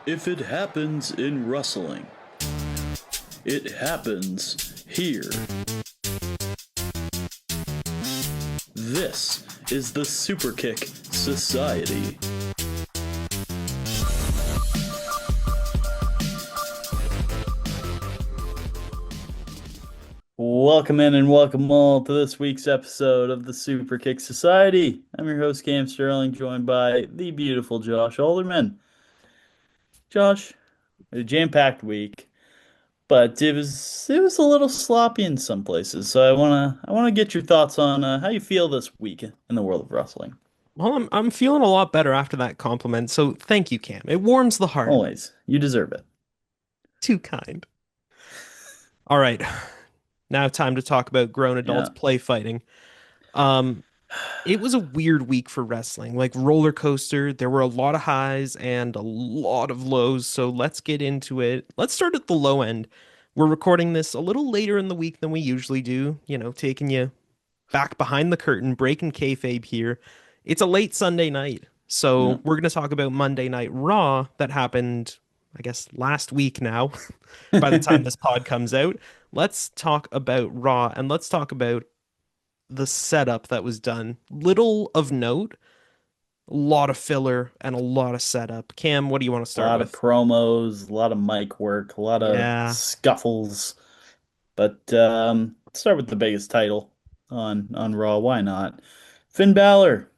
If it happens in wrestling, it happens here. This is the Superkick Society. Welcome in and welcome all to this week's episode of the Superkick Society. I'm your host, Cam Sterling, joined by the beautiful Josh Alderman. Josh, a jam-packed week, but it was a little sloppy in some places. So I wanna get your thoughts on how you feel this week in the world of wrestling. Well, I'm feeling a lot better after that compliment, so thank you, Cam. It warms the heart. Always, you deserve it. Too kind. All right, now time to talk about grown adults Yeah, play fighting. Um, it was a weird week for wrestling, like roller coaster. There were a lot of highs and a lot of lows, so let's get into it. Let's start at the low end. We're recording this a little later in the week than we usually do, taking you back behind the curtain, breaking kayfabe here. It's a late Sunday night. yeah. So we're going to talk about Monday Night Raw that happened, I guess, last week now, by the time this pod comes out. Let's talk about Raw and let's talk about the setup that was done. Little of note, a lot of filler and a lot of setup. Cam, what do you want to A start lot of with? promos, a lot of mic work, a lot of Yeah. scuffles. But let's start with the biggest title on Raw. Why not? Finn Balor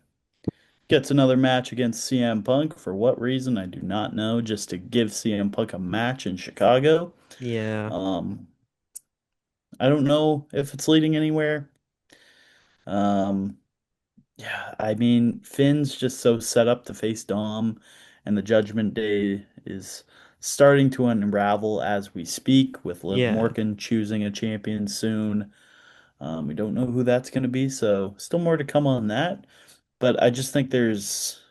gets another match against CM Punk. For what reason, I do not know. Just to give CM Punk a match in Chicago. Yeah. Um, I don't know if it's leading anywhere. Um, yeah, I mean, Finn's just so set up to face Dom, and the Judgment Day is starting to unravel as we speak, with Liv Yeah. Morgan choosing a champion soon. We don't know who that's going to be, so still more to come on that. But I just think there's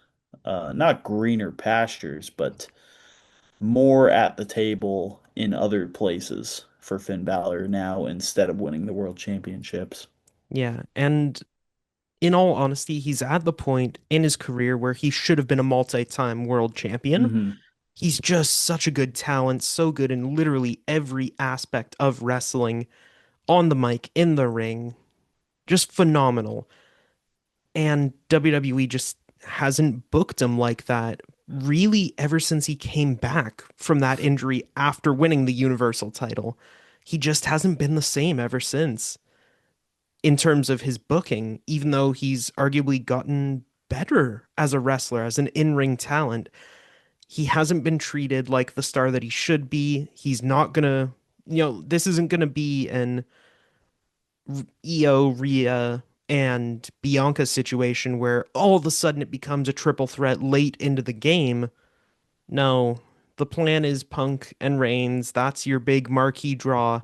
not greener pastures, but more at the table in other places for Finn Balor now instead of winning the world championships. Yeah. And in all honesty, he's at the point in his career where he should have been a multi-time world champion. Hmm. He's just such a good talent, so good in literally every aspect of wrestling, on the mic, in the ring, just phenomenal. And WWE just hasn't booked him like that really ever since he came back from that injury after winning the Universal title. He just hasn't been the same ever since in terms of his booking, even though he's arguably gotten better as a wrestler, as an in-ring talent. He hasn't been treated like the star that he should be. He's not gonna, this isn't gonna be an Io, Rhea, and Bianca situation where all of a sudden it becomes a triple threat late into the game. No, the plan is Punk and Reigns. That's your big marquee draw.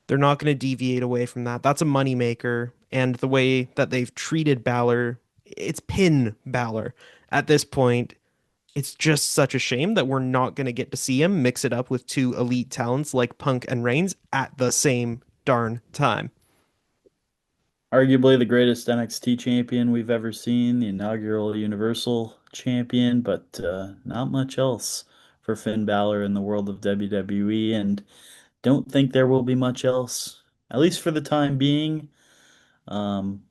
They're not going to deviate away from that. That's a moneymaker. And the way that they've treated Balor, it's pin Balor at this point. It's just such a shame that we're not going to get to see him mix it up with two elite talents like Punk and Reigns at the same darn time. Arguably the greatest NXT champion we've ever seen, the inaugural Universal champion, but not much else for Finn Balor in the world of WWE, and don't think there will be much else, at least for the time being. But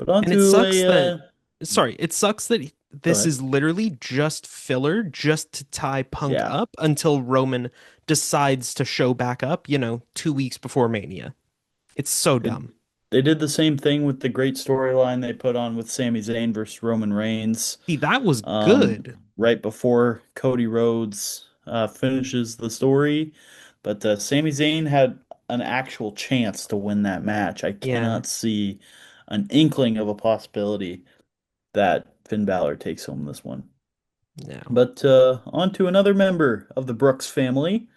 on And it to sucks a that, sorry, it sucks that go this ahead. is literally just filler just to tie Punk Yeah, up until Roman decides to show back up, 2 weeks before Mania. It's so they, dumb. they did the same thing with the great storyline they put on with Sami Zayn versus Roman Reigns. See, that was um, good. right before Cody Rhodes finishes the story. But Sami Zayn had an actual chance to win that match. I Yeah. cannot see an inkling of a possibility that Finn Balor takes home this one. No. But on to another member of the Brooks family.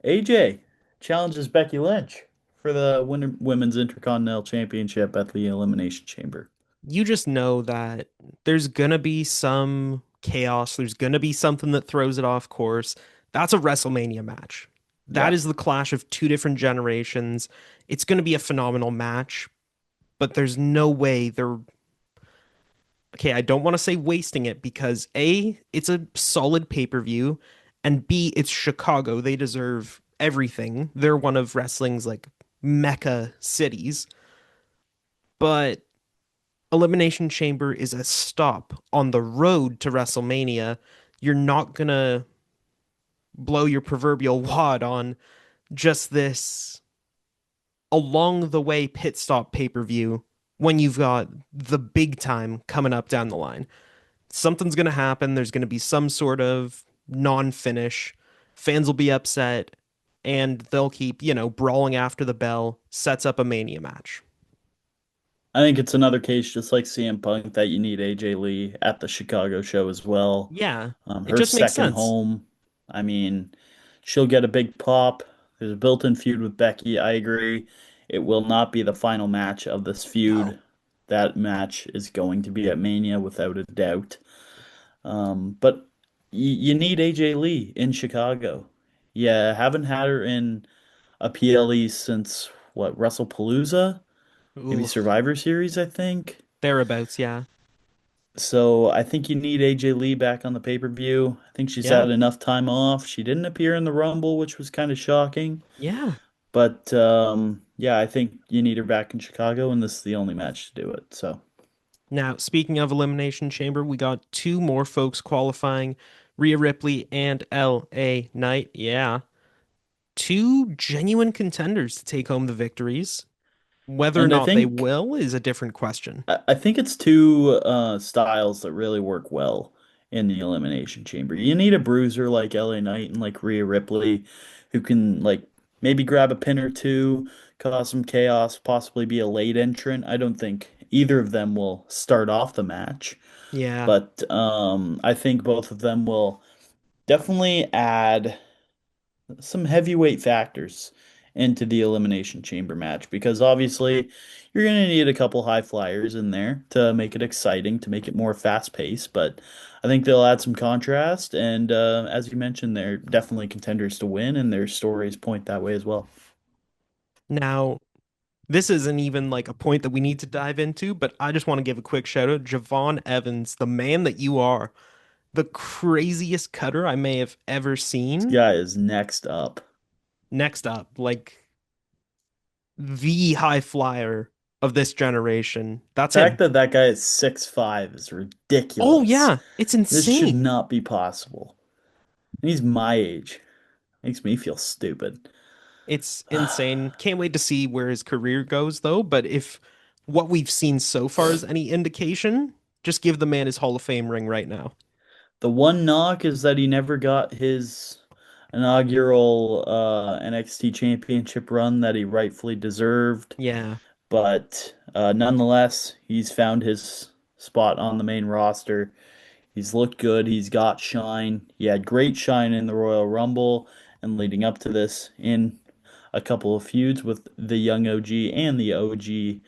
AJ challenges Becky Lynch for the Women's Intercontinental Championship at the Elimination Chamber. You just know that there's gonna be some chaos. There's gonna be something that throws it off course. That's a WrestleMania match. That Yeah. is the clash of two different generations. It's gonna be a phenomenal match, but there's no way they're okay. I don't want to say wasting it because A, it's a solid pay-per-view, And B, it's Chicago. They deserve everything. They're one of wrestling's like mecca cities. But Elimination Chamber is a stop on the road to WrestleMania. You're not gonna blow your proverbial wad on just this along the way pit stop pay-per-view when you've got the big time coming up down the line. Something's going to happen. There's going to be some sort of non-finish. Fans will be upset and they'll keep, brawling after the bell, sets up a Mania match. I think it's another case just like CM Punk that you need AJ Lee at the Chicago show as well. Yeah, it Her just makes second sense. home. I mean, she'll get a big pop. There's a built-in feud with Becky. I agree. It will not be the final match of this No. feud. That match is going to be at Mania without a doubt. But you need AJ Lee in Chicago. Yeah, haven't had her in a PLE since what, WrestlePalooza? Maybe Ooh, Survivor Series, I think. thereabouts, yeah. So I think you need AJ Lee back on the pay-per-view. I think she's Yeah. had enough time off. She didn't appear in the Rumble, which was kind of shocking. Yeah. But yeah, I think you need her back in Chicago, and this is the only match to do it. So Now, speaking of Elimination Chamber, we got two more folks qualifying, Rhea Ripley and LA Knight. Yeah. Two genuine contenders to take home the victories. Whether or and I not they think will is a different question. I think it's two styles that really work well in the Elimination Chamber. You need a bruiser like LA Knight and like Rhea Ripley who can like maybe grab a pin or two, cause some chaos, possibly be a late entrant. I don't think either of them will start off the match, Yeah. but I think both of them will definitely add some heavyweight factors into the Elimination Chamber match because obviously you're going to need a couple high flyers in there to make it exciting, to make it more fast paced. But I think they'll add some contrast. And as you mentioned, they're definitely contenders to win, and their stories point that way as well. Now, this isn't even like a point that we need to dive into, but I just want to give a quick shout out. Javon Evans, the man that you are, the craziest cutter I may have ever This seen. guy is next up. Next up, like the high flyer of this generation. That's The fact him. that that guy is 6'5" is Oh, ridiculous. yeah. It's This should insane. not be possible. And he's my age. Makes me feel stupid. It's insane. Can't wait to see where his career goes, though. But if what we've seen so far is any indication, just give the man his Hall of Fame ring right now. The one knock is that he never got his inaugural NXT Championship run that he rightfully deserved. Yeah. But nonetheless, he's found his spot on the main roster. He's looked good. He's got shine. He had great shine in the Royal Rumble and leading up to this in a couple of feuds with the young OG and the OG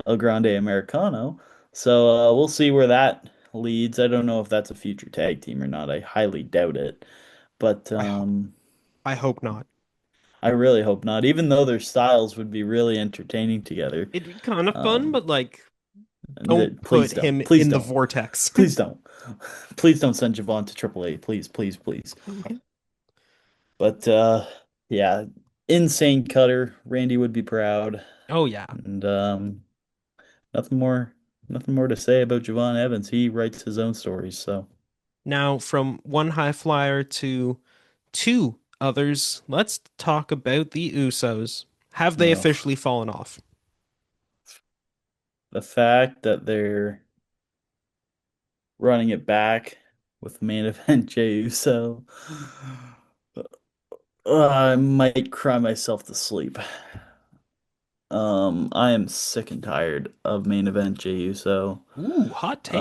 El Grande Americano. So we'll see where that leads. I don't know if that's a future tag team or not. I highly doubt it. But I ho- I hope not. I really hope not, even though their styles would be really entertaining together. It'd be kind of fun, Um, but like, and don't please put don't. him Please in the don't. vortex. Please don't. Please don't send Javon to AAA. Please, please, please. But yeah, insane cutter. Randy would be proud. Oh yeah. And nothing more nothing more to say about Javon Evans. He writes his own stories, so Now, from one high flyer to two others, let's talk about the Usos. Have they ugh. officially fallen off? The fact that they're running it back with main event Jey Uso, I might cry myself to sleep. I am sick and tired of main event Jey Uso. Ooh, hot take.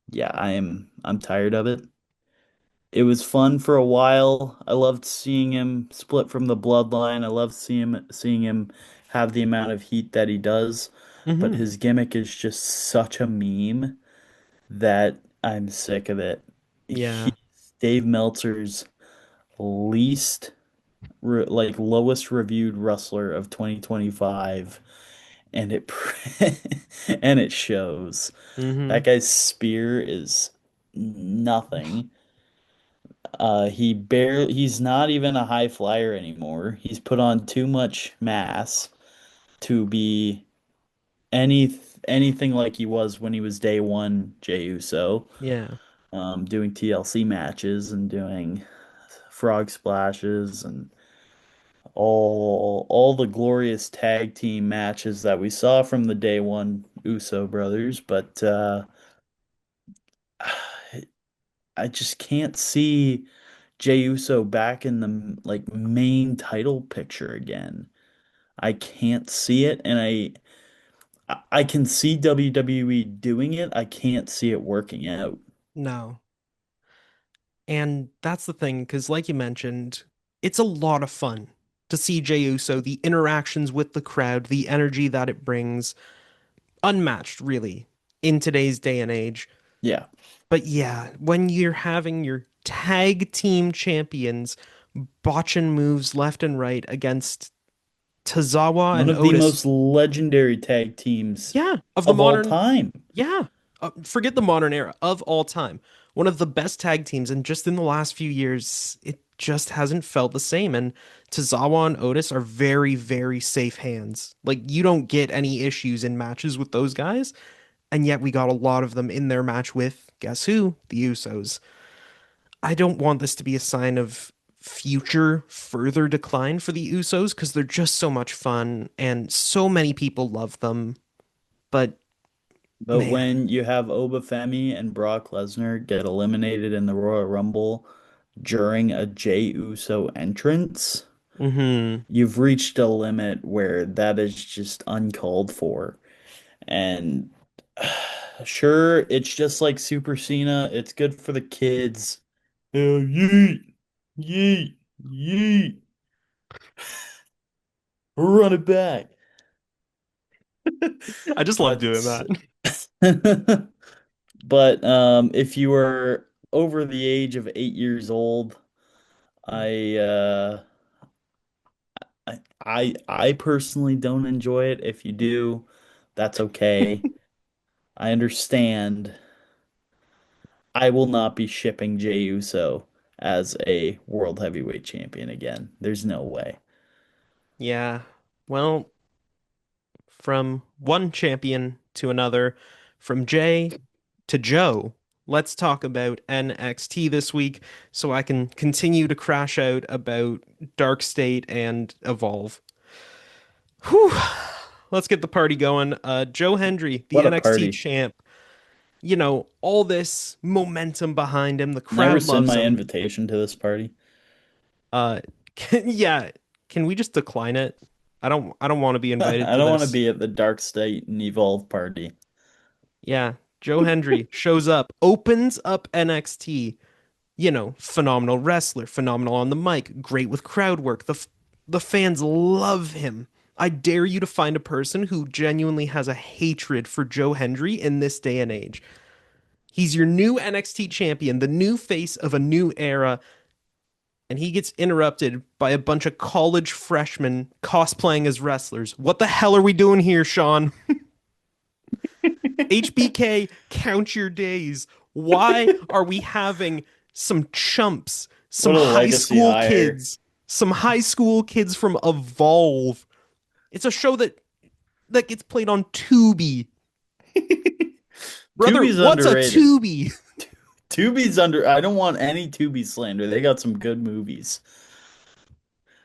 Yeah, I'm tired of it. It was fun for a while. I loved seeing him split from the bloodline. I loved seeing him have the amount of heat that he does. But Hmm. his gimmick is just such a meme that I'm sick of it. He's Yeah. Dave Meltzer's least like lowest reviewed wrestler of 2025 and it and it shows. Hmm. That guy's spear is nothing. He's not even a high flyer anymore. He's put on too much mass to be anything like he was when he was day one Jey Uso, Yeah. doing TLC matches and doing frog splashes and all the glorious tag team matches that we saw from the day one Uso brothers, but I just can't see Jey Uso back in the like main title picture again. I can't see it, and I can see WWE doing it. I can't see it working out. No. And that's the thing, because like you mentioned, it's a lot of fun to see Jey Uso, the interactions with the crowd, the energy that it brings, unmatched, really, in today's day and age. Yeah. But yeah, when you're having your tag team champions botching moves left and right against Tozawa One and of the Otis, most legendary tag teams yeah, of the of all modern, time. yeah, forget the modern era, of all time. One of the best tag teams, and just in the last few years, it just hasn't felt the same. And Tozawa and Otis are very, very safe hands. Like, you don't get any issues in matches with those guys, and yet we got a lot of them in their match with, guess who? The Usos. I don't want this to be a sign of future further decline for the Usos because they're just so much fun and so many people love them. But But man, when you have Obafemi and Brock Lesnar get eliminated in the Royal Rumble during a Jey Uso entrance, hmm, you've reached a limit where that is just uncalled for. And sure, it's just like Super Cena. It's good for the kids. Yeet, yeet, yeet. Run it back. I just love doing But that. but if you were over the age of 8 years old, I uh I personally don't enjoy it. If you do, that's okay. I understand. I will not be shipping Jey Uso as a world heavyweight champion again. There's no way. Yeah. Well, from one champion to another, from Jay to Joe, let's talk about NXT this week so I can continue to crash out about Dark State and Evolve. Whew. Let's get the party going. Joe Hendry, the What a NXT party. champ, all this momentum behind him. The Can I crowd rescind loves my him. invitation to this party? Uh, yeah, can we just decline it? I don't want to be invited I to don't want to this. be at the Dark State and Evolve party. Yeah, Joe Hendry shows up, opens up NXT. Phenomenal wrestler, phenomenal on the mic, great with crowd work. The fans love him. I dare you to find a person who genuinely has a hatred for Joe Hendry in this day and age. He's your new NXT champion, the new face of a new era, and he gets interrupted by a bunch of college freshmen cosplaying as wrestlers. What the hell are we doing here, Sean? HBK, count your days. Why are we having some chumps, What a legacy hire. some high school kids from Evolve? It's a show that gets played on Tubi. Brother, Tubi's what's a underrated. Tubi? Tubi's under. I don't want any Tubi slander. They got some good movies.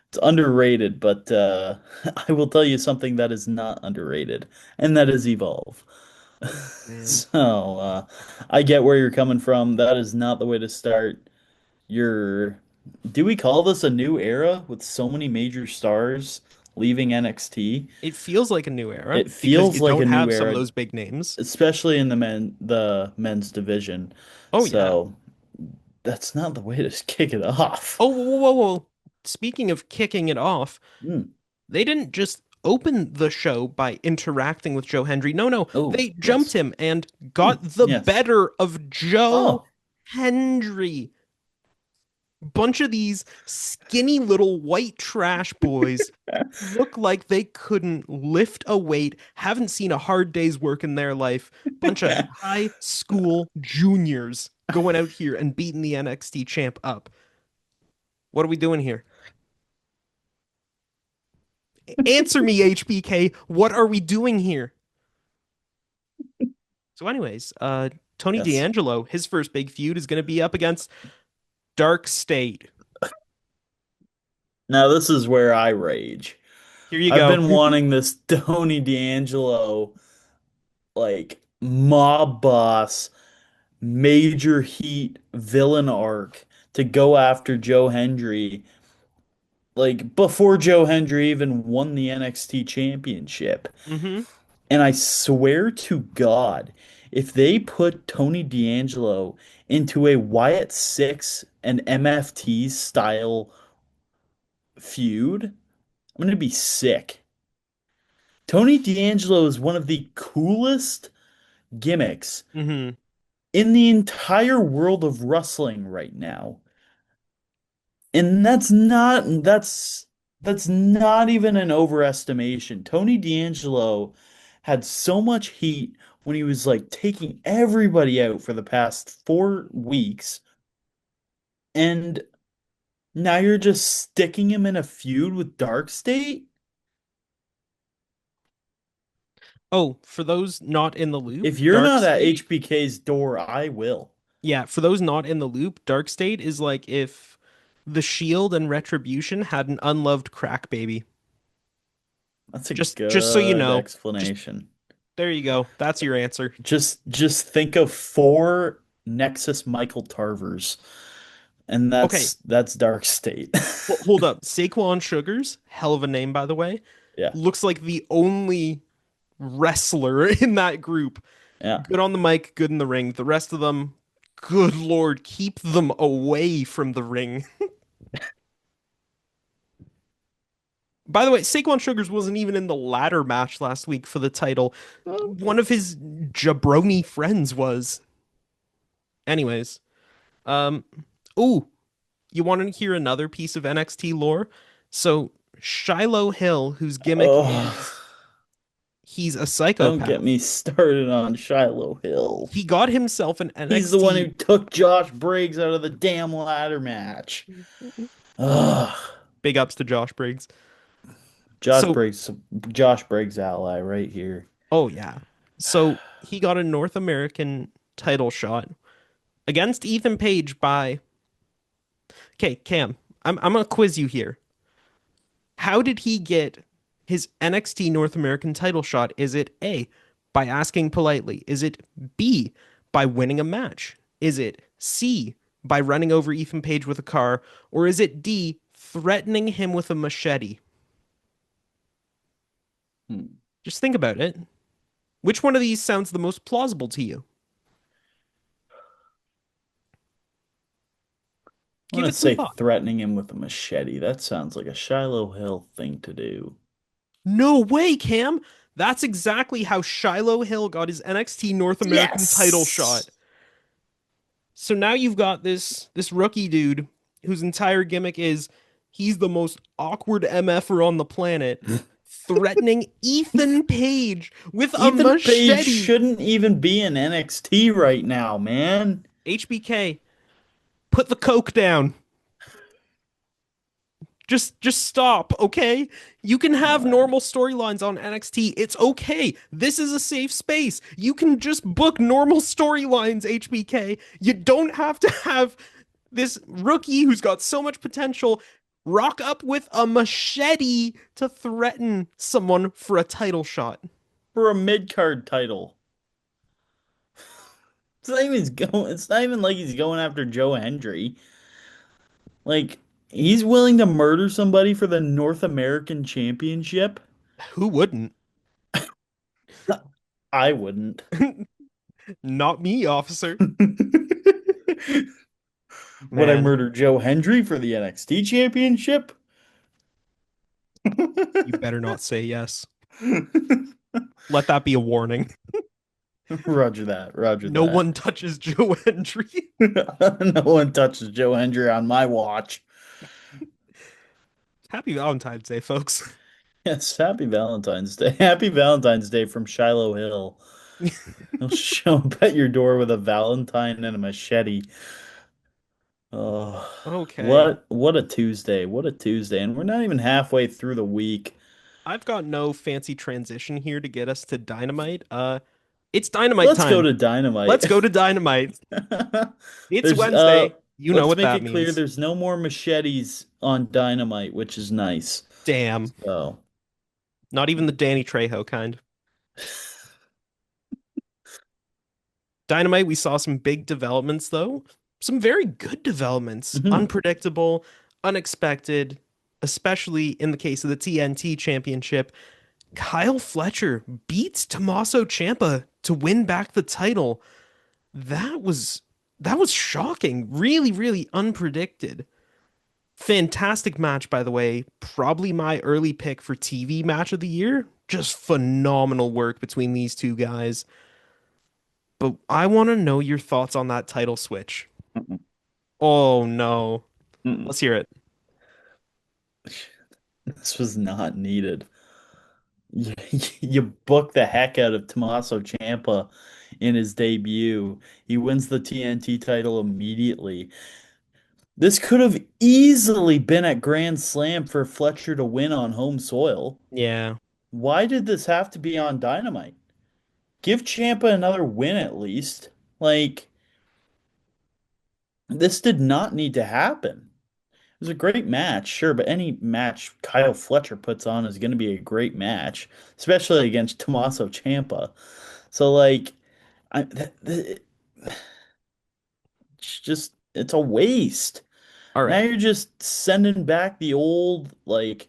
It's underrated, but I will tell you something that is not underrated, and that is Evolve. Man, So I get where you're coming from. That is not the way to start your. Do we call this a new era with so many major stars leaving NXT? it feels like a new era It because you feels like don't a new have some of era, those big names. especially in the men's division. Oh yeah. So that's not the way to kick it off. Oh, whoa, whoa, whoa. Speaking of kicking it off, Hmm. they didn't just open the show by interacting with Joe Hendry. No, no, Oh, they jumped yes. him and Hmm. got the Yes. better of Joe Oh. Hendry. Bunch of these skinny little white trash boys look like they couldn't lift a weight, haven't seen a hard day's work in their life. Bunch of high school juniors. going out here and beating the NXT champ up. What are we doing here? Answer me, HBK. What are we doing here? So, anyways, Tony Yes. D'Angelo, his first big feud is going to be up against Dark State. Now this is where I rage. Here you I've go. been wanting this Tony D'Angelo mob boss major heat villain arc to go after Joe Hendry before Joe Hendry even won the NXT championship. Hmm. And I swear to God, if they put Tony D'Angelo into a Wyatt Six and MFT style feud, I'm gonna be sick. Tony D'Angelo is one of the coolest gimmicks Hmm. in the entire world of wrestling right now. And that's not even an overestimation. Tony D'Angelo had so much heat when he was taking everybody out for the past 4 weeks, and now you're just sticking him in a feud with Dark State? Oh, for those not in the loop, If you're Dark not at State. HBK's door, I will. Yeah, for those not in the loop, Dark State is like if the Shield and Retribution had an unloved crack baby. That's a Just so you good know. Just explanation. there you go. That's your answer. Just think of four Nexus Michael Tarvers, and Okay, that's Dark State. hold up. Saquon Sugars, hell of a name by the way, Yeah, looks like the only wrestler in that group. yeah. Good on the mic, good in the ring. The rest of them, good lord, keep them away from the ring. By the way, Saquon Sugars wasn't even in the ladder match last week for the title. One of his jabroni friends was. Anyways, um, ooh, you want to hear another piece of NXT lore? So Shiloh Hill, whose gimmick Oh, is he's a don't get psychopath. me started on Shiloh Hill. He got himself an He's the one NXT. who took Josh Briggs out of the damn ladder match. Ugh. Big ups to Josh Briggs. Josh So, Briggs, Josh Briggs ally right here. oh yeah. So he got a North American title shot against Ethan Page by. Okay, Cam, I'm gonna quiz you here. How did he get his NXT North American title shot? Is it A, by asking politely? Is it B, by winning a match? Is it C, by running over Ethan Page with a car? Or is it D, threatening him with a machete? Hmm. Just think about it. Which one of these sounds the most plausible to you? I Give want it to some say thought. threatening him with a machete. That sounds like a Shiloh Hill thing to do. No way, Cam. That's exactly how Shiloh Hill got his NXT North American title shot. Yes! So now you've got this rookie dude whose entire gimmick is he's the most awkward MFer on the planet, threatening Ethan Page with a Ethan Page machete. shouldn't even be in NXT right now, man. HBK, put the coke down. Just stop, okay? You can have God. normal storylines on NXT. It's okay. This is a safe space. You can just book normal storylines, HBK. You don't have to have this rookie who's got so much potential rock up with a machete to threaten someone for a title shot. For a mid card title. It's not even like he's going after Joe Hendry. Like he's willing to murder somebody for the North American Championship. Who wouldn't? I wouldn't. Not me, officer. Would I Man, murder Joe Hendry for the NXT Championship? you better not say yes. Let that be a warning. Roger that. Roger No that. one touches Joe Hendry. No one touches Joe Hendry on my watch. Happy Valentine's Day, folks. Yes, happy Valentine's Day. Happy Valentine's Day from Shiloh Hill. He'll show up at your door with a Valentine and a machete. Oh, Okay. what a Tuesday. What a Tuesday. And we're not even halfway through the week. I've got no fancy transition here to get us to Dynamite. It's Dynamite Let's go time. to Dynamite. Let's go to Dynamite. It's There's Wednesday. You know let's what make that it clear means. there's no more machetes on Dynamite, which is nice. Damn. So, Not even the Danny Trejo kind. Dynamite, we saw some big developments, though. Some very good developments. mhm. Unpredictable, unexpected, especially in the case of the TNT Championship. Kyle Fletcher beats Tommaso Ciampa to win back the title. That was that was shocking. Really, really unpredicted. Fantastic match, by the way. Probably my early pick for TV match of the year. Just phenomenal work between these two guys. But I want to know your thoughts on that title switch. Mm-mm. Oh no. Mm-mm. Let's hear it. This was not needed. You, you book the heck out of Tommaso Ciampa in his debut. He wins the TNT title immediately. This could have easily been at Grand Slam for Fletcher to win on home soil. Yeah. Why did this have to be on Dynamite? Give Ciampa another win at least. Like, this did not need to happen. It was a great match, sure, but any match Kyle Fletcher puts on is going to be a great match, especially against Tommaso Ciampa. So, like, it's just it's a waste. All Now right. you're just sending back the old like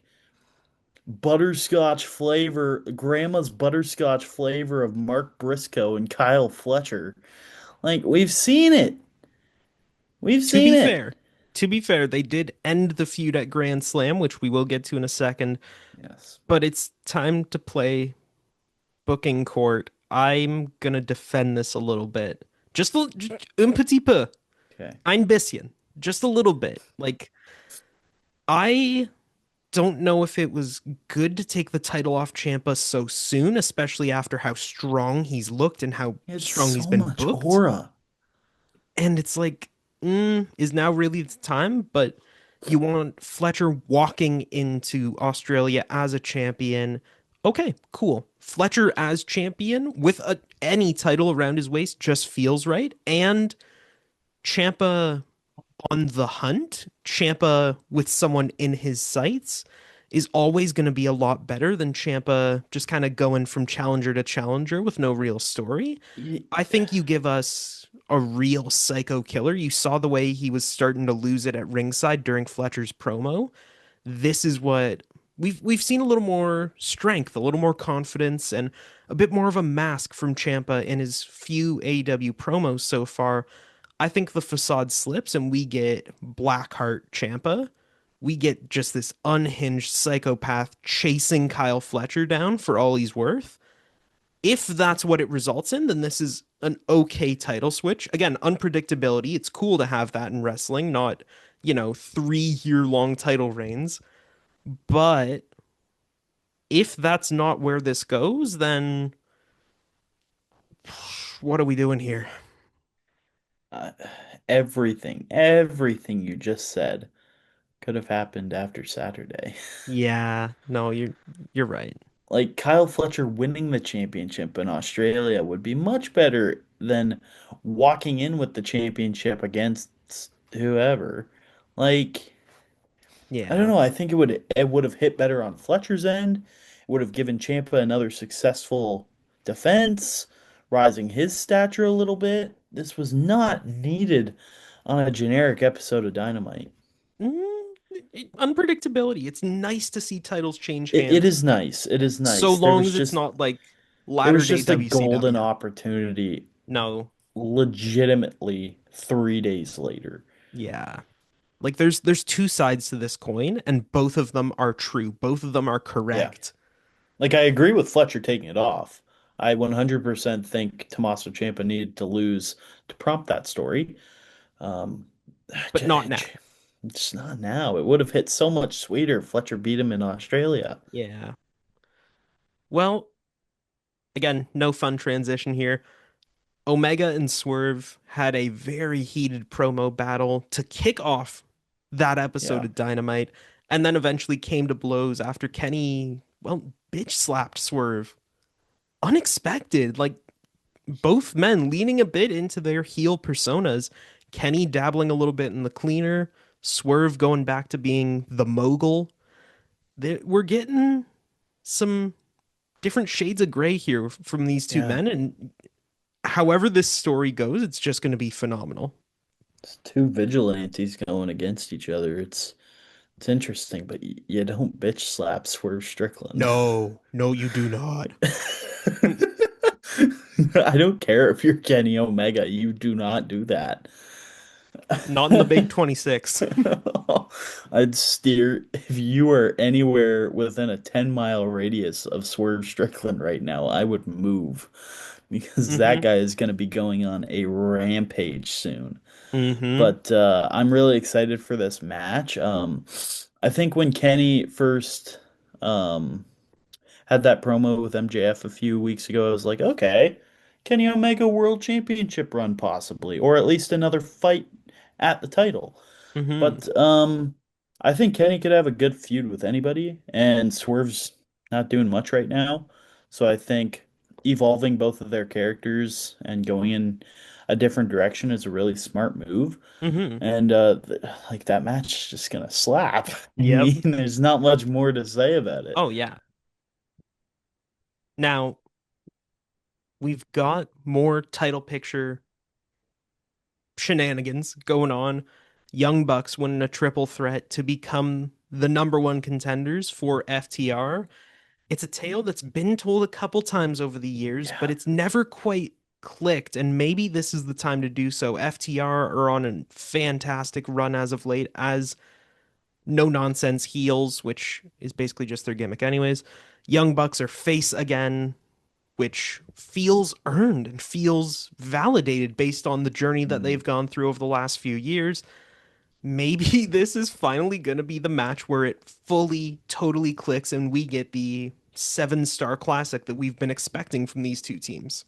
butterscotch flavor, grandma's butterscotch flavor of Mark Briscoe and Kyle Fletcher. Like we've seen it. We've To seen be it. fair, to be fair, they did end the feud at Grand Slam, which we will get to in a second, Yes. but it's time to play booking court. I'm gonna defend this a little bit. Un petit peu. Okay. Ein bisschen. Just a little bit. Like, I don't know if it was good to take the title off Champa so soon, especially after how strong he's looked and how He had strong he's so been much booked. aura. And it's like, is now really the time? But you want Fletcher walking into Australia as a champion. Okay, cool. Fletcher as champion with any title around his waist just feels right. And Champa on the hunt, Champa with someone in his sights is always going to be a lot better than Champa just kind of going from challenger to challenger with no real story. He- I think you give us a real psycho killer. You saw the way he was starting to lose it at ringside during Fletcher's promo. This is what we've seen: a little more strength, a little more confidence, and a bit more of a mask from Champa in his few AEW promos so far. I think the facade slips and we get Blackheart Champa. We get just this unhinged psychopath chasing Kyle Fletcher down for all he's worth. If that's what it results in, then this is an okay title switch. Again, unpredictability. It's cool to have that in wrestling, not, 3 year long title reigns. But if that's not where this goes, then what are we doing here? uh, everything you just said could have happened after Saturday. Yeah, no, you're right. Like Kyle Fletcher winning the championship in Australia would be much better than walking in with the championship against whoever. Like, I don't Yeah. know, I think it would have hit better on Fletcher's end. It would have given Ciampa another successful defense, rising his stature a little bit. This was not needed on a generic episode of Dynamite. Unpredictability. It's nice to see titles change It hands is nice. It is so nice. long as it's not like There latter was day just a golden WCW. opportunity No. legitimately 3 days later. Yeah. Like there's two sides to this coin and both of them are true. Both of them are Yeah. correct. Like I agree with Fletcher taking it off. I 100% think Tommaso Ciampa needed to lose to prompt that story. Um, But not now. it's not now. It would have hit so much sweeter if Fletcher beat him in Australia. Yeah. Well, Again, no fun transition here. Omega and Swerve had a very heated promo battle to kick off that episode Yeah. of Dynamite, and then eventually came to blows after Kenny, well, bitch slapped Swerve. Unexpected. Like, both men leaning a bit into their heel personas. Kenny dabbling a little bit in the cleaner, Swerve going back to being the mogul. We're getting some different shades of gray here from these two Yeah. men, and however this story goes, it's just going to be phenomenal. It's two vigilantes going against each other. It's interesting, but you don't bitch slap Swerve Strickland. No, no, you do not. I don't care if you're Kenny Omega, you do not do that. Not in the Big 26. I'd steer if you were anywhere within a 10-mile radius of Swerve Strickland right now, I would move because that Mm-hmm. guy is going to be going on a rampage soon. Mm-hmm. But I'm really excited for this match. I think when Kenny first um, had that promo with MJF a few weeks ago, I was like, okay, Kenny Omega World Championship run possibly, or at least another fight at the title. Mm-hmm. But I think Kenny could have a good feud with anybody, and Swerve's not doing much right now. So I think evolving both of their characters and going in a different direction is a really smart move. Mm-hmm. And like that match is just gonna slap. I Yep. mean, there's not much more to say about it. Oh yeah. Now we've got more title picture shenanigans going on. Young Bucks winning a triple threat to become the number one contenders for FTR. It's a tale that's been told a couple times over the years, but Yeah. it's never quite clicked. And maybe this is the time to do so. FTR are on a fantastic run as of late as no nonsense heels, which is basically just their gimmick, anyways. Young Bucks are face again, which feels earned and feels validated based on the journey that Hmm. they've gone through over the last few years. Maybe this is finally going to be the match where it fully, totally clicks and we get the 7-star classic that we've been expecting from these two teams.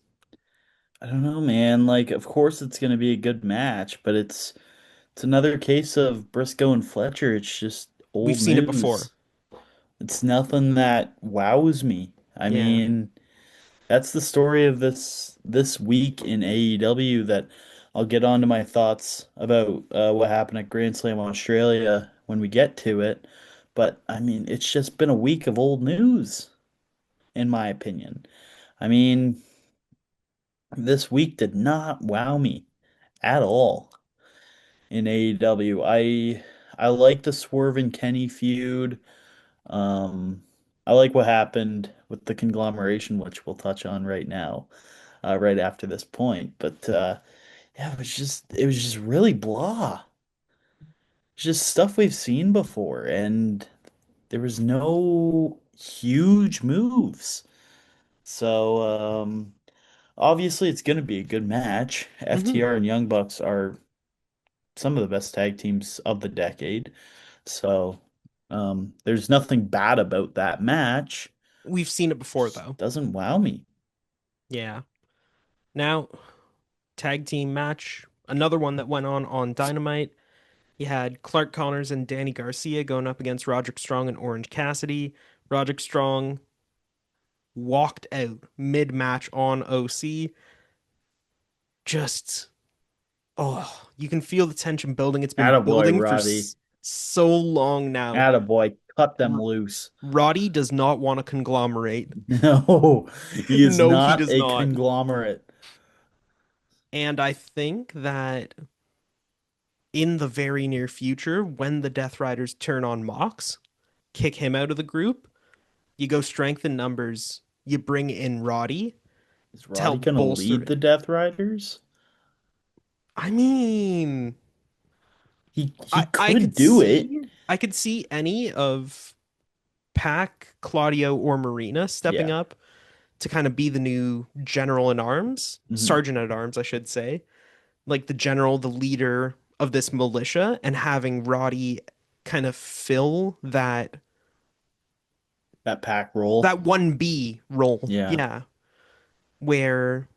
I don't know, man. Like, of course it's gonna be a good match, but it's another case of Briscoe and Fletcher. It's just We've old seen it before. news. It's nothing that wows me. I Yeah. mean, that's the story of this week in AEW that I'll get onto my thoughts about what happened at Grand Slam Australia when we get to it. But I mean, it's just been a week of old news, in my opinion. I mean, this week did not wow me at all in AEW. I like the Swerve and Kenny feud. Um, I like what happened with the conglomeration, which we'll touch on right now, right after this point. But yeah, it was just really blah. It's just stuff we've seen before, and there was no huge moves. So obviously it's going to be a good match. Hmm. FTR and Young Bucks are some of the best tag teams of the decade. So there's nothing bad about that match. We've seen it before, Just though. doesn't wow me. Yeah. Now, tag team match. Another one that went on Dynamite. You had Clark Connors and Danny Garcia going up against Roderick Strong and Orange Cassidy. Roderick Strong walked out mid-match on OC. Just, oh, you can feel the tension building. It's been Attaboy, building for Roddy. so long now. Attaboy, cut them R loose. Roddy does not want to conglomerate. No, he is No, he not does a not. conglomerate. And I think that in the very near future, when the Death Riders turn on Mox, kick him out of the group, you go strength in numbers, you bring in Roddy Is to Roddy help gonna bolster lead it. the Death Riders? I mean, He I could could do it. see any of Pac, Claudio, or Marina stepping Yeah. up to kind of be the new general in arms, Hmm. sergeant at arms, I should say, like the general, the leader of this militia, and having Roddy kind of fill That pack roll. that 1B role. Yeah. Yeah. where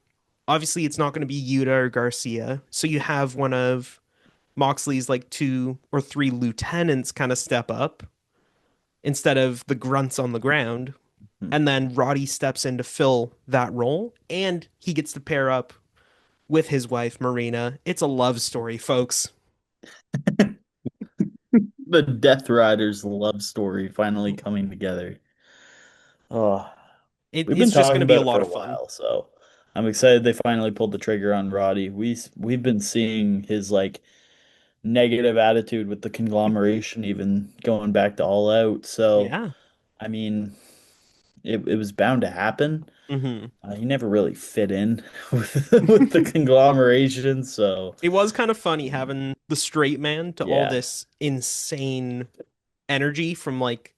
obviously it's not going to be Yuta or Garcia. So you have one of Moxley's like two or three lieutenants kind of step up instead of the grunts on the ground. And then Roddy steps in to fill that role, and he gets to pair up with his wife, Marina. It's a love story, folks. The Death Riders love story finally coming together. Oh, we've been It's just going talking to be a about it lot for a of fun. while, so I'm excited they finally pulled the trigger on Roddy. We've been seeing his like negative attitude with the conglomeration even going back to All Out. So, Yeah. I mean, it was bound to happen. Hmm. He never really fit in with the conglomeration, so It was kind of funny having the straight man to all yeah. this insane energy from like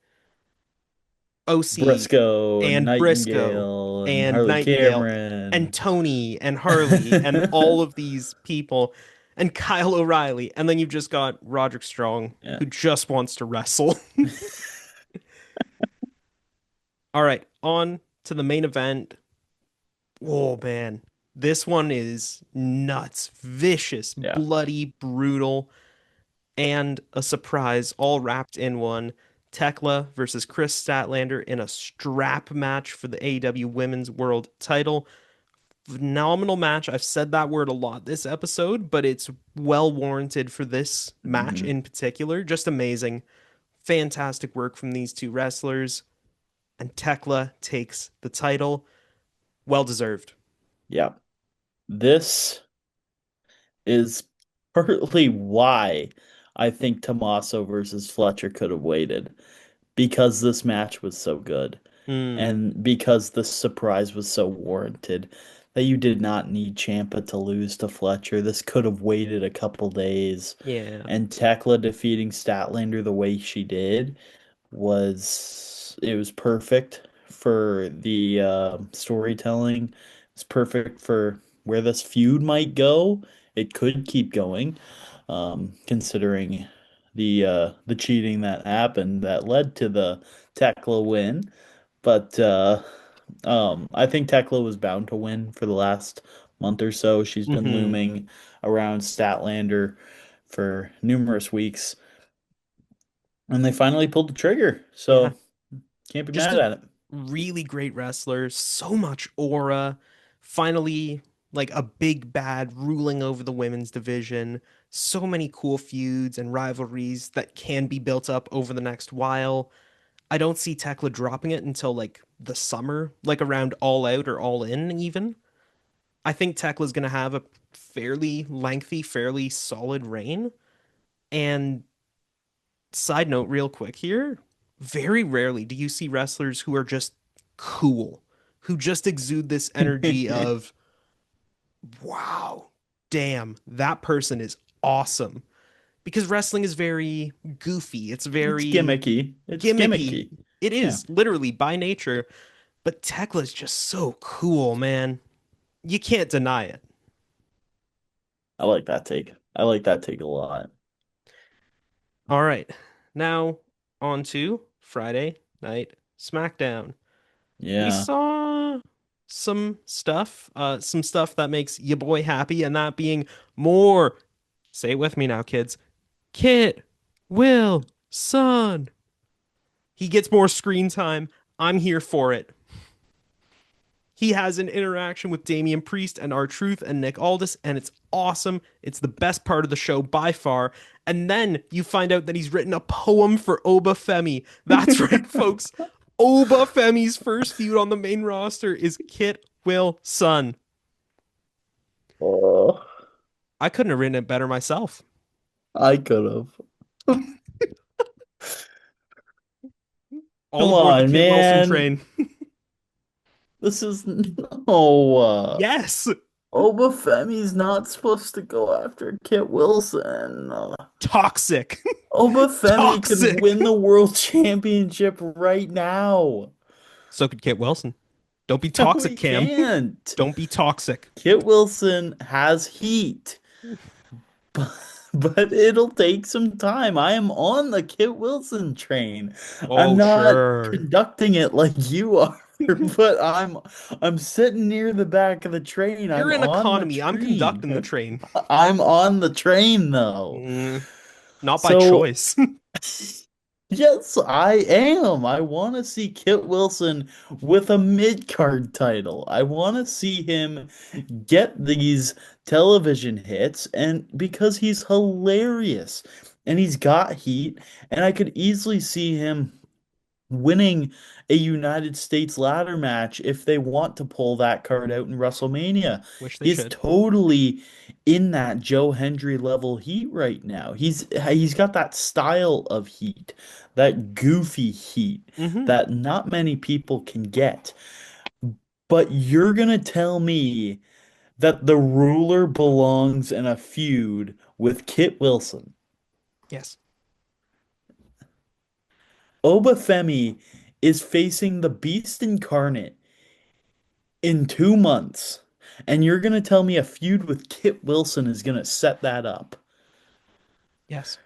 OC Briscoe and and Briscoe Nightingale and and Harley Nightingale and Cameron. Tony and Harley and all of these people and Kyle O'Reilly. And then you've just got Roderick Strong Yeah. who just wants to wrestle. All right, on to the main event. Oh man, this one is nuts, vicious, Yeah. bloody, brutal, and a surprise all wrapped in one. Tekla versus Chris Statlander in a strap match for the AEW Women's World title. Phenomenal match. I've said that word a lot this episode, but it's well warranted for this match Hmm. in particular. Just amazing. Fantastic work from these two wrestlers. And Tekla takes the title. Well deserved. Yeah. This is partly why I think Tommaso versus Fletcher could have waited because this match was so good Hmm. and because the surprise was so warranted that you did not need Champa to lose to Fletcher. This could have waited a couple days, Yeah. and Tekla defeating Statlander the way she did was perfect for the storytelling. It's perfect for where this feud might go. It could keep going, considering the cheating that happened that led to the Tekla win. But I think Tekla was bound to win for the last month or so. She's been Hmm. looming around Statlander for numerous weeks, and they finally pulled the trigger. Yeah. So can't be Just mad a at it. really great wrestler, so much aura. Finally, like a big bad ruling over the women's division. So many cool feuds and rivalries that can be built up over the next while. I don't see Tekla dropping it until like the summer, like around All Out or All In, even. I think Tekla's going to have a fairly lengthy, fairly solid reign. And side note, real quick here, very rarely do you see wrestlers who are just cool, who just exude this energy of, wow, damn, that person is awesome. Because wrestling is very goofy, it's It's very gimmicky. It's gimmicky. gimmicky. It Yeah, is literally by nature, but Tekla's just so cool, man. You can't deny it. I like that take. I like that take a lot. All right, now on to Friday Night Smackdown. We Yeah. saw some stuff that makes your boy happy, and that being more, say it with me now, kids, Kit, Will, Son. He gets more screen time. I'm here for it. He has an interaction with Damian Priest and R-Truth and Nick Aldis, and it's awesome. It's the best part of the show by far. And then you find out that he's written a poem for Oba Femi. That's right, folks. Oba Femi's first feud on the main roster is Kit Will Son. Oh, I couldn't have written it better myself. I could have. All Come aboard the on, Kit Wilson man. train. This is no. Yes, Obafemi's not supposed to go after Kit Wilson. toxic. Obafemi can Toxic. win the world championship right now. So could Kit Wilson. Don't be No, toxic, he Cam. can't. Don't be toxic. Kit Wilson has heat, but, but it'll take some time. I am on the Kit Wilson train. I'm Oh, not sure. conducting it like you are. But I'm sitting near the back of the train. You're I'm in on the economy. I'm conducting the train. train. I'm on the train though. Mm, not by So choice. yes, I am. I want to see Kit Wilson with a mid-card title. I want to see him get these television hits and because he's hilarious and he's got heat and I could easily see him winning a United States ladder match if they want to pull that card out in WrestleMania. Which they He's should. totally in that Joe Hendry level heat right now. He's got that style of heat, that goofy heat Hmm. that not many people can get. But you're gonna tell me that the ruler belongs in a feud with Kit Wilson. Yes. Obafemi is facing the Beast Incarnate in 2 months, and you're gonna tell me a feud with Kit Wilson is gonna set that up. Yes.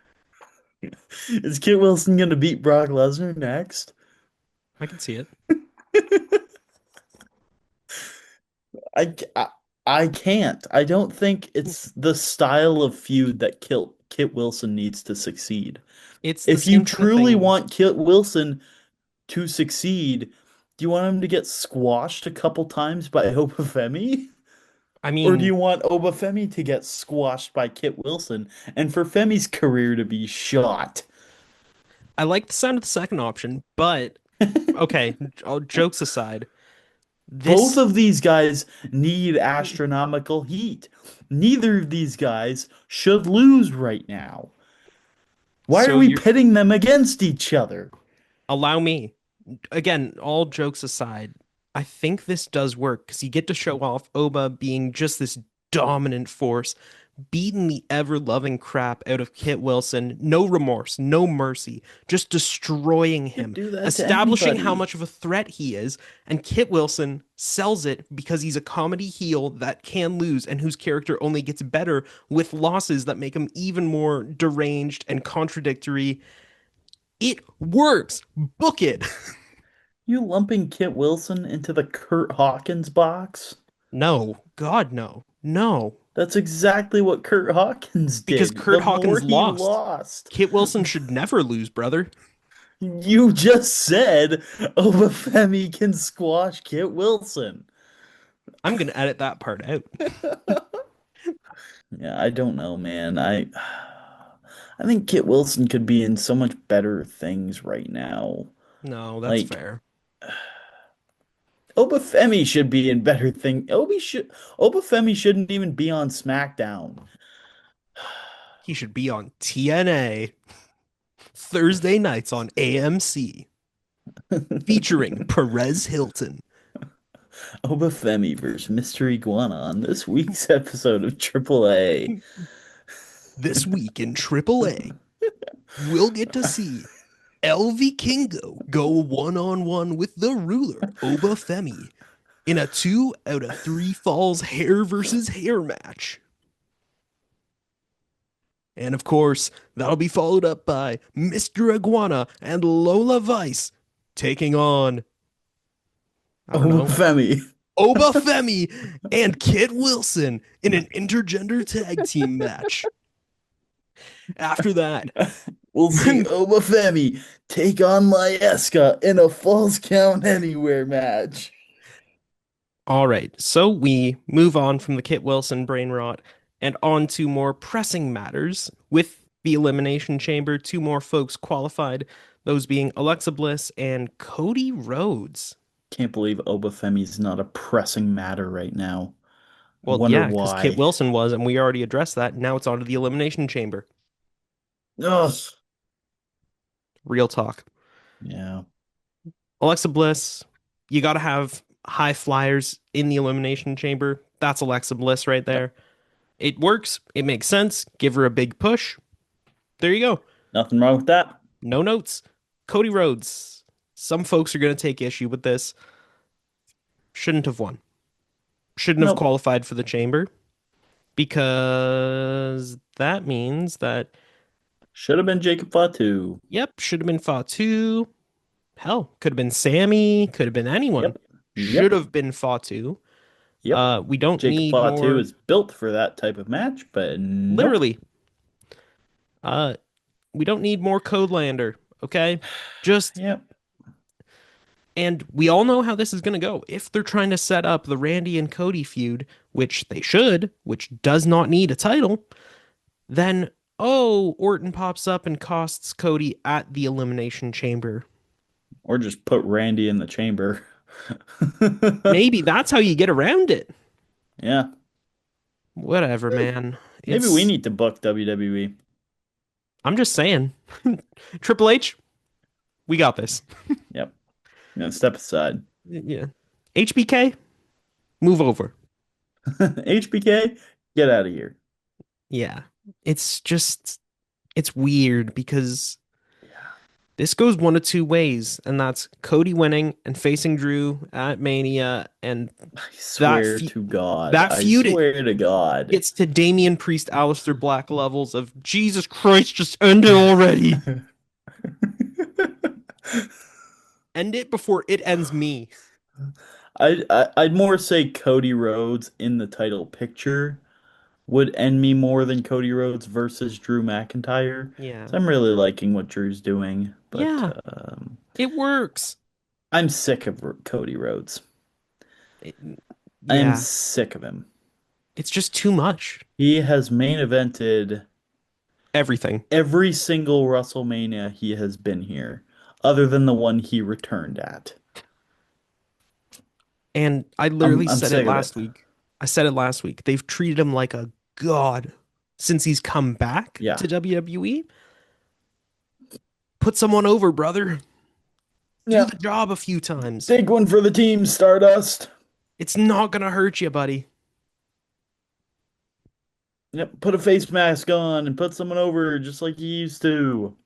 Is Kit Wilson gonna beat Brock Lesnar next? I can see it. I, I, I can't. I don't think it's the style of feud that Kit Wilson needs to succeed. It's the If you same kind of truly thing. want Kit Wilson to succeed, do you want him to get squashed a couple times by Obafemi? I Or do mean, you want Obafemi to get squashed by Kit Wilson and for Femi's career to be shot? I like the sound of the second option, but okay, all jokes aside, Both this of these guys need astronomical heat. Neither of these guys should lose right now. Why are so we you pitting them against each other? allow me. Again, all jokes aside, I think this does work because you get to show off Oba being just this dominant force, beating the ever-loving crap out of Kit Wilson, no remorse, no mercy, just destroying Could him, do that to establishing how anybody. much of a threat he is, and Kit Wilson sells it because he's a comedy heel that can lose and whose character only gets better with losses that make him even more deranged and contradictory. It works. Book it. You lumping Kit Wilson into the Kurt Hawkins box? No, God, no. No. That's exactly what Kurt Hawkins Because did. Kurt The more Hawkins he lost. lost, Kit Wilson should never lose, brother. you just said Obafemi can squash Kit Wilson. I'm gonna edit that part out. Yeah, I don't know, man. I think Kit Wilson could be in so much better things right now. No, that's Like fair. Obafemi should be in better thing. Obafemi shouldn't even be on SmackDown. He should be on TNA Thursday nights on AMC, featuring Perez Hilton. Obafemi versus Mr. Iguana on this week's episode of AAA. This week in AAA, we'll get to see LV Kingo go one-on-one with the ruler, Obafemi, in a 2 out of 3 falls hair versus hair match. And of course, that'll be followed up by Mr. Iguana and Lola Vice taking on, I don't know, Obafemi. Obafemi and Kit Wilson in an intergender tag team match. After that, We'll see Obafemi take on Mayeska in a Falls Count Anywhere match. all right, so we move on from the Kit Wilson brain rot and on to more pressing matters with the Elimination Chamber. 2 more folks qualified, those being Alexa Bliss and Cody Rhodes. Can't believe Obafemi's not a pressing matter right now. I Well, wonder yeah, because Kit why. Wilson was, and we already addressed that. Now it's on to the Elimination Chamber. Ugh. Real talk. Yeah. Alexa Bliss, you got to have high flyers in the Elimination Chamber. That's Alexa Bliss right Yep. there. It works. It makes sense. Give her a big push. There you go. Nothing wrong with that. No notes. Cody Rhodes. Some folks are going to take issue with this. Shouldn't have won. Shouldn't have Nope. qualified for the chamber because that means that, Should have been Jacob Fatu. yep, should have been Fatu. Hell, could have been Sammy, could have been anyone. Yep. Should Yep. have been Fatu. Yep. We don't Jacob need Fatu more, is built for that type of match, but nope. literally. Uh, we don't need more Codelander, okay? Just Yep. And we all know how this is going to go. If they're trying to set up the Randy and Cody feud, which they should, which does not need a title, then oh, Orton pops up and costs Cody at the Elimination Chamber. Or just put Randy in the chamber. Maybe that's how you get around it. Yeah. Whatever, man. Maybe we It's need to book WWE. I'm just saying. Triple H, we got this. Yep. Yeah, step aside. Yeah. HBK, move over. HBK, get out of here. Yeah. It's just it's weird because Yeah. this goes one of two ways, and that's Cody winning and facing Drew at Mania, and I that swear fe to God. that I feud swear to God. gets to Damian Priest, Aleister Black levels of Jesus Christ, just end it already. End it before it ends me. I'd more say Cody Rhodes in the title picture would end me more than Cody Rhodes versus Drew McIntyre. Yeah. So I'm really liking what Drew's doing, but Yeah, it works. I'm sick of Cody Rhodes. It- I'm yeah, sick of him. it's just too much. He has main evented Everything. every single WrestleMania he has been here, other than the one he returned at. And I I'm literally I'm said it sick of it. last week. I said it last week. They've treated him like a god since he's come back Yeah. to WWE. Put someone over, brother. Do Yeah. the job a few times. Big one for the team, Stardust. It's not gonna hurt you, buddy. Yep, put a face mask on and put someone over just like you used to.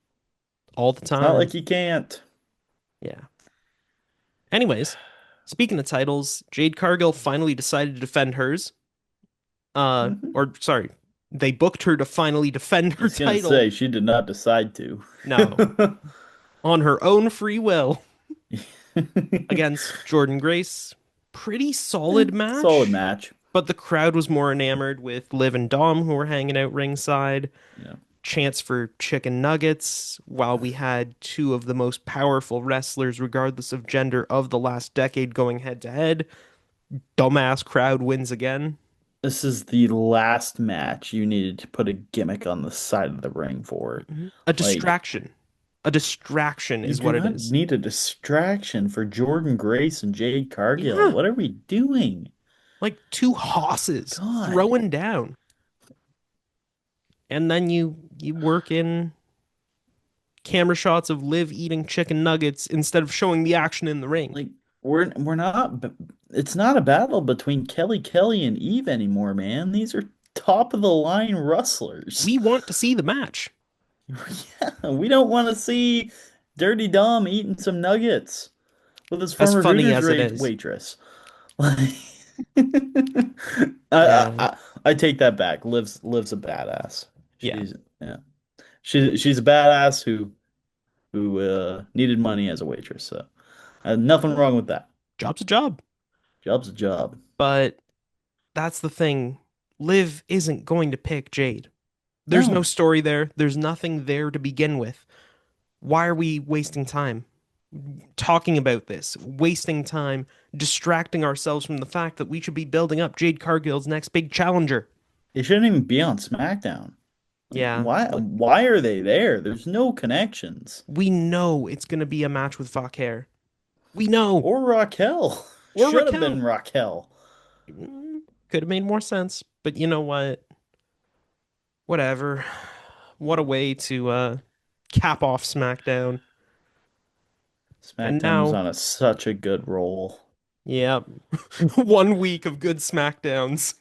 All the It's not time. like you can't. Yeah. Anyways, speaking of titles, Jade Cargill finally decided to defend hers. Mhm. Or sorry, they booked her to finally defend I her was gonna title. say she did not decide to. No, on her own free will against Jordan Grace. Pretty solid Solid match, match. but the crowd was more enamored with Liv and Dom, who were hanging out ringside. Yeah. Chance for chicken nuggets, while we had two of the most powerful wrestlers, regardless of gender, of the last decade going head to head. Dumbass crowd wins again. This is the last match you needed to put a gimmick on the side of the ring for. A Like, distraction. A distraction you is do what it not is. need a distraction for Jordan Grace and Jade Cargill. Yeah, What are we doing? like two hosses God. throwing down. And then you work in camera shots of Liv eating chicken nuggets instead of showing the action in the ring. Like, we're not it's not a battle between Kelly and Eve anymore, man. These are top of the line wrestlers. We want to see the match. Yeah, we don't want to see Dirty Dom eating some nuggets with his As former funny Hooters as it is. waitress. Like, I, Yeah. I I take that back. Liv's a badass. Yeah. Yeah. She's a badass who needed money as a waitress. So nothing wrong with that. Job's a job. Job's a job. But that's the thing. Liv isn't going to pick Jade. There's no No, story there. There's nothing there to begin with. Why are we wasting time talking about this? Wasting time distracting ourselves from the fact that we should be building up Jade Cargill's next big challenger. they shouldn't even be on SmackDown. Like, Yeah, why are they there? There's no connections. we know it's going to be a match with Vaquer. We know. Or Raquel. Or Should have Raquel. been Raquel. Could have made more sense. But you know what? Whatever. What a way to cap off SmackDown. And SmackDown was now, on such a good roll. yeah, 1 week of good SmackDowns.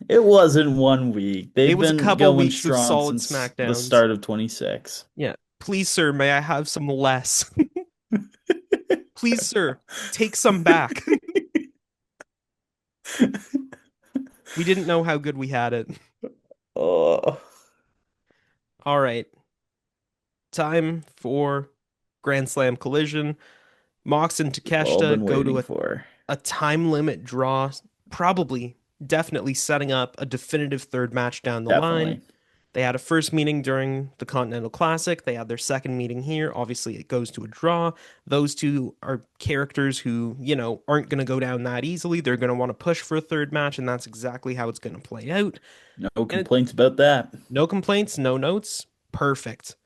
It wasn't 1 week. It They've was a been couple going weeks of strong solid since the SmackDowns. start of 26. Yeah. Please, sir, may I have some less? Please, sir, take some back. We didn't know how good we had it. Oh, All right. Time for Grand Slam collision. Mox and We've all Takeshita been go to waiting for. a time limit draw, probably, definitely setting up a definitive third match down the line. Definitely. They had a first meeting during the Continental Classic. They had their second meeting here. Obviously, it goes to a draw. Those two are characters who, aren't going to go down that easily. They're going to want to push for a third match, and that's exactly how it's going to play out. No And complaints about that. no complaints, no notes. Perfect.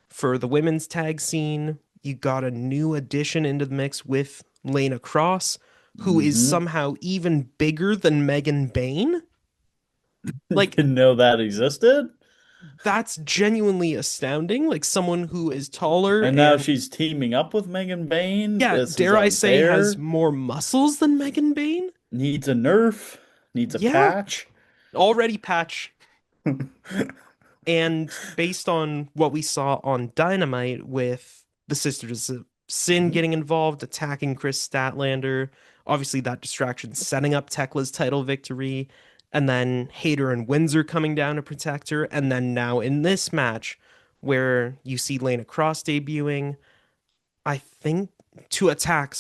For the women's tag scene, you got a new addition into the mix with Lena Cross, who is Hmm. somehow even bigger than Megan Bayne. Like, Didn't know that existed. that's genuinely astounding. Like, someone who is taller And now and, she's teaming up with Megan Bayne. yeah, This is dare I say, has unfair. more muscles than Megan Bayne. Needs a nerf. Needs a Yeah, patch. already patch. And based on what we saw on Dynamite with the Sisters of Sin Mhm. getting involved, attacking Chris Statlander, obviously that distraction setting up Tekla's title victory, and then Hayter and Windsor coming down to protect her, and then now in this match where you see Lena Cross debuting, I think to attack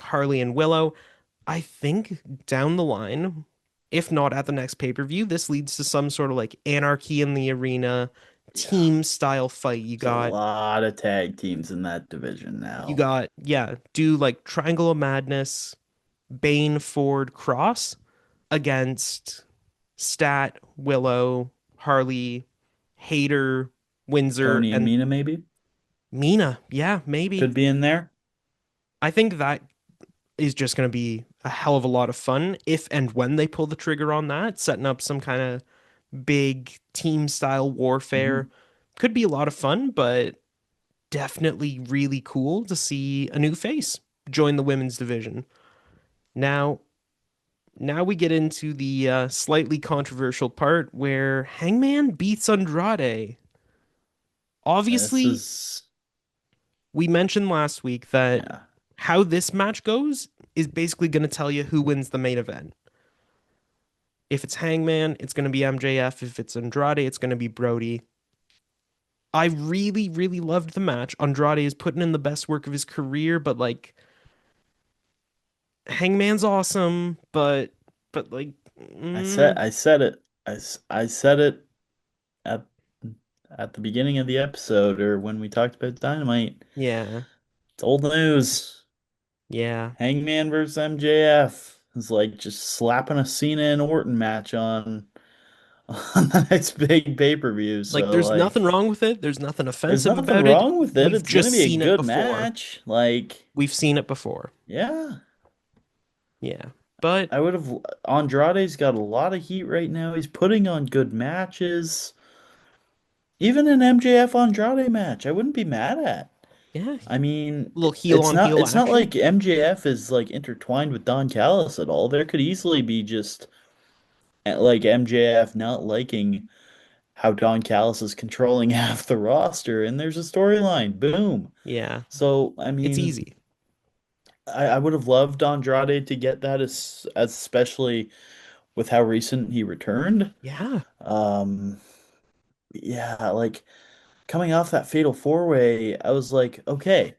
Harley and Willow. I think down the line, if not at the next pay-per-view, this leads to some sort of like anarchy in the arena, Yeah. team style fight. You There's a got lot of tag teams in that division you now. got yeah, do like Triangle of Madness, Bane, Ford, Cross against Stat, Willow, Harley, Hayter, Windsor, Tony and and Mina, maybe? Mina. Yeah, maybe. Could be in there. I think that is just going to be a hell of a lot of fun if and when they pull the trigger on that, setting up some kind of big team style warfare. Hmm. Could be a lot of fun, but definitely really cool to see a new face join the women's division. Now, now we get into the slightly controversial part where Hangman beats Andrade. This Obviously, is, we mentioned last week that yeah. how this match goes is basically going to tell you who wins the main event. If it's Hangman, it's going to be MJF. If it's Andrade, it's going to be Brody. I really, really loved the match. Andrade is putting in the best work of his career, but like Hangman's awesome, but like I said it. I said it at at the beginning of the episode or when we talked about Dynamite. yeah, It's old news. yeah. Hangman versus MJF is like just slapping a Cena and Orton match on on the next big pay-per-view. Like So there's like nothing wrong with it. There's nothing there's offensive nothing about it. wrong with it. We've It's gonna just be a seen it good before. match. Like, We've seen it before. yeah. Yeah. But I would have Andrade's got a lot of heat right now. He's putting on good matches. Even an MJF Andrade match, I wouldn't be mad at. yeah, I mean, little heel on heel it's not action. like MJF is like intertwined with Don Callis at all. There could easily be just like MJF not liking how Don Callis is controlling half the roster, and there's a storyline. Boom. Yeah. So, I It's mean, easy. I would have loved Andrade to get that as especially with how recent he returned. Yeah. Um, yeah, like coming off that fatal four way, I was like, okay,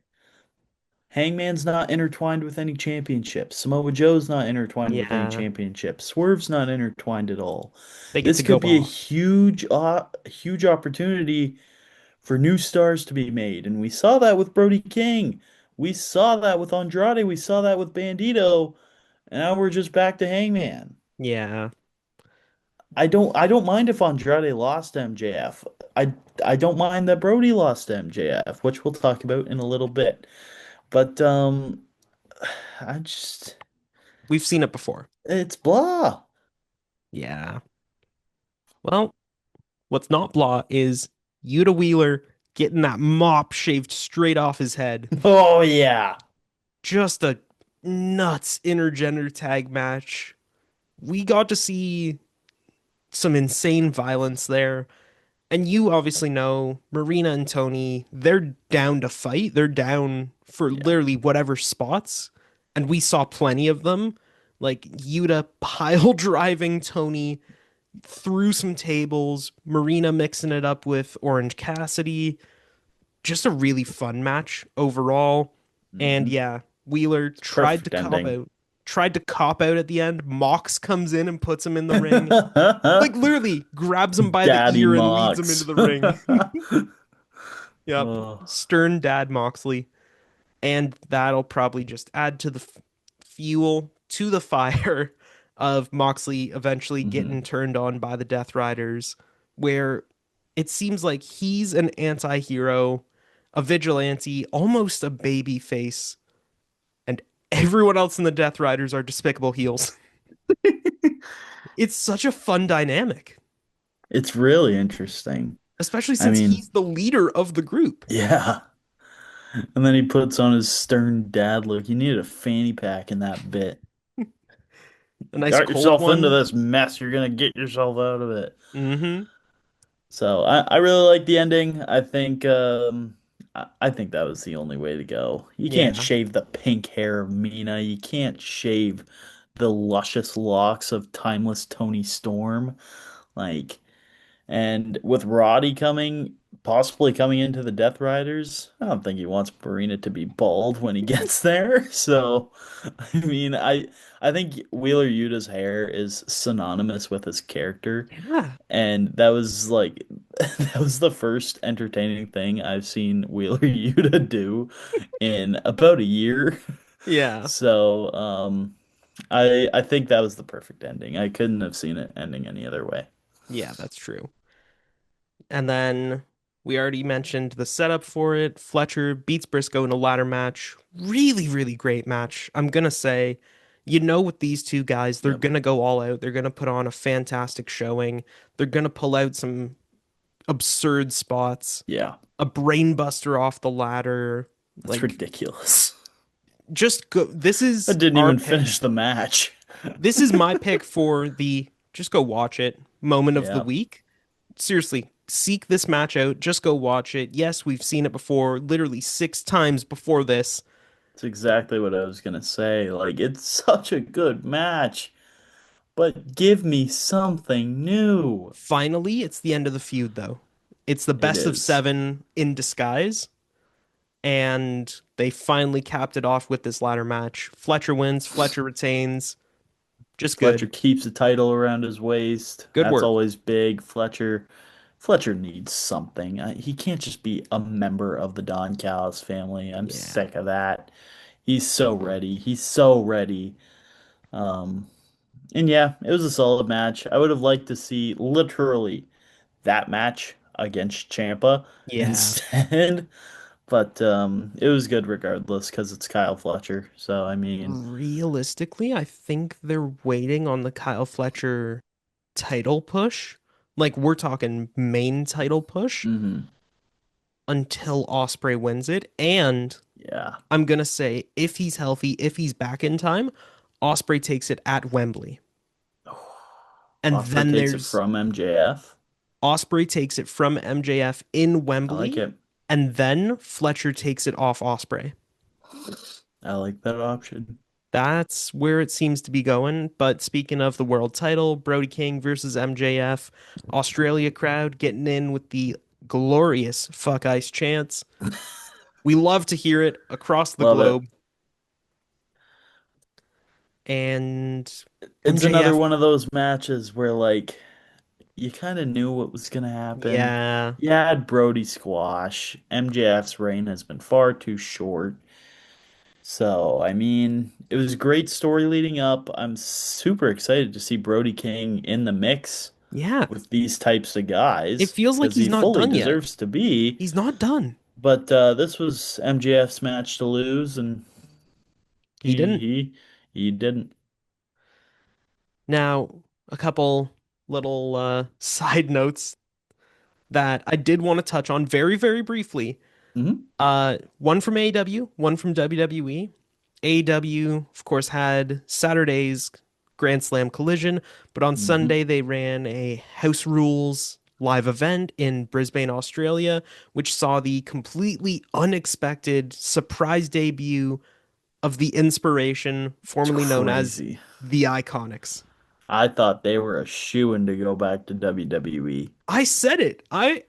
Hangman's not intertwined with any championships. Samoa Joe's not intertwined with any Yeah. championships. Swerve's not intertwined at all. They get This to go could be a off. huge opportunity for new stars to be made. And we saw that with Brody King. We saw that with Andrade. We saw that with Bandito. And now we're just back to Hangman. Yeah. I don't mind if Andrade lost to MJF. I don't mind that Brody lost to MJF, which we'll talk about in a little bit. But I just We've seen it before. it's blah. Yeah. Well, what's not blah is Yuta Wheeler getting that mop shaved straight off his head. Oh yeah. Just a nuts intergender tag match. We got to see some insane violence there. And you obviously know Marina and Tony, they're down to fight. They're down for Yeah. literally whatever spots. And we saw plenty of them. Like Yuta pile driving Tony through some tables, Marina mixing it up with Orange Cassidy. just a really fun match overall. And Hmm. yeah, Wheeler It's a perfect ending. tried to cop out at the end. Mox comes in and puts him in the ring. Like literally grabs him by the Daddy ear and leads him into Mox. the ring. Yep. Oh. Stern Dad Moxley. And that'll probably just add to the fuel to the fire of Moxley eventually getting Hmm. turned on by the Death Riders, where it seems like he's an anti-hero, a vigilante, almost a baby face, and everyone else in the Death Riders are despicable heels. It's such a fun dynamic, It's really interesting. especially I since mean, he's the leader of the group. yeah. And then he puts on his stern dad look. You needed a fanny pack in that bit. A You nice got cold yourself into one. this mess. You're gonna get yourself out of it. Hmm. So I really like the ending. I think that was the only way to go. You can't Yeah. shave the pink hair of Mina. You can't shave the luscious locks of timeless Tony Storm. Like, and with Roddy possibly coming into the Death Riders, I don't think he wants Marina to be bald when he gets there. So, I mean, I think Wheeler Yuta's hair is synonymous with his character, Yeah. and that was like that was the first entertaining thing I've seen Wheeler Yuta do in about a year. Yeah. So, I think that was the perfect ending. I couldn't have seen it ending any other way. Yeah, that's true. And then we already mentioned the setup for it. Fletcher beats Briscoe in a ladder match. Really, really great match. I'm gonna say, with these two guys, they're Yep. gonna go all out. They're gonna put on a fantastic showing. They're gonna pull out some absurd spots, Yeah. a brainbuster off the ladder. That's Like, ridiculous. just go. This I is didn't our even pick. finish the match. This is my pick for the just go watch it moment of the Yeah. week. Seriously, seek this match out. Just go watch it. Yes, we've seen it before, literally 6 times before this. It's exactly what I was gonna say. Like, it's such a good match, but give me something new. Finally, it's the end of the feud, though. It's the It best of is. seven in disguise, and they finally capped it off with this ladder match. Fletcher wins, Fletcher retains. Just Fletcher good. keeps the title around his waist. Good That's work. always big. Fletcher needs something. He can't just be a member of the Don Callis family. I'm Yeah. sick of that. He's so ready. He's so ready. Um, and yeah, it was a solid match. I would have liked to see literally that match against Champa Yeah. instead, but it was good regardless because it's Kyle Fletcher. So I mean, Realistically, I think they're waiting on the Kyle Fletcher title push. Like, we're talking main title push mhm, until Osprey wins it. And yeah. I'm gonna say if he's healthy, if he's back in time, Osprey takes it at Wembley. And Osprey then takes it there's from MJF. Osprey takes it from MJF in I like Wembley, it. and then Fletcher takes it off Osprey. I like that option. That's where it seems to be going. But speaking of the world title, Brody King versus MJF, Australia crowd getting in with the glorious fuck ice chants. We love to hear it across the Love it. globe. And It's another MJF, one of those matches where like you kind of knew what was gonna happen. yeah, You had Brody squash. MJF's reign has been far too short. So, I mean, it was a great story leading up. I'm super excited to see Brody King in the mix yeah. with these types of It guys feels like because he's he not fully done yet. deserves to be. He's not done. But this was MJF's match to lose, and He he didn't. he he didn't. Now, a couple little side notes that I did want to touch on very, very briefly. Hmm. One from AEW, one from WWE. AEW, of course, had Saturday's Grand Slam Collision, but on Hmm. Sunday they ran a House Rules live event in Brisbane, Australia, which saw the completely unexpected surprise debut of the Inspiration, It's formerly known as crazy. the Iconics. I thought they were a shoo-in to go back to WWE. I said it. I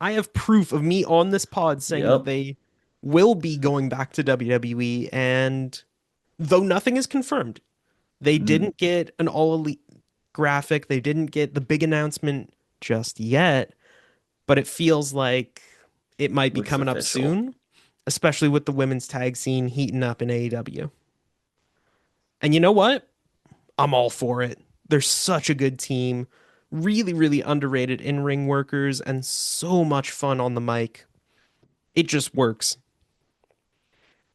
I have proof of me on this pod saying that Yep. they will be going back to WWE, and though nothing is confirmed, they Mm, didn't get an all elite graphic, they didn't get the big announcement just yet, but it feels like it might be looks coming up official. soon, especially with the women's tag scene heating up in AEW. And you know what? I'm all for it. They're such a good team, really, really underrated in-ring workers, and so much fun on the mic. It just works.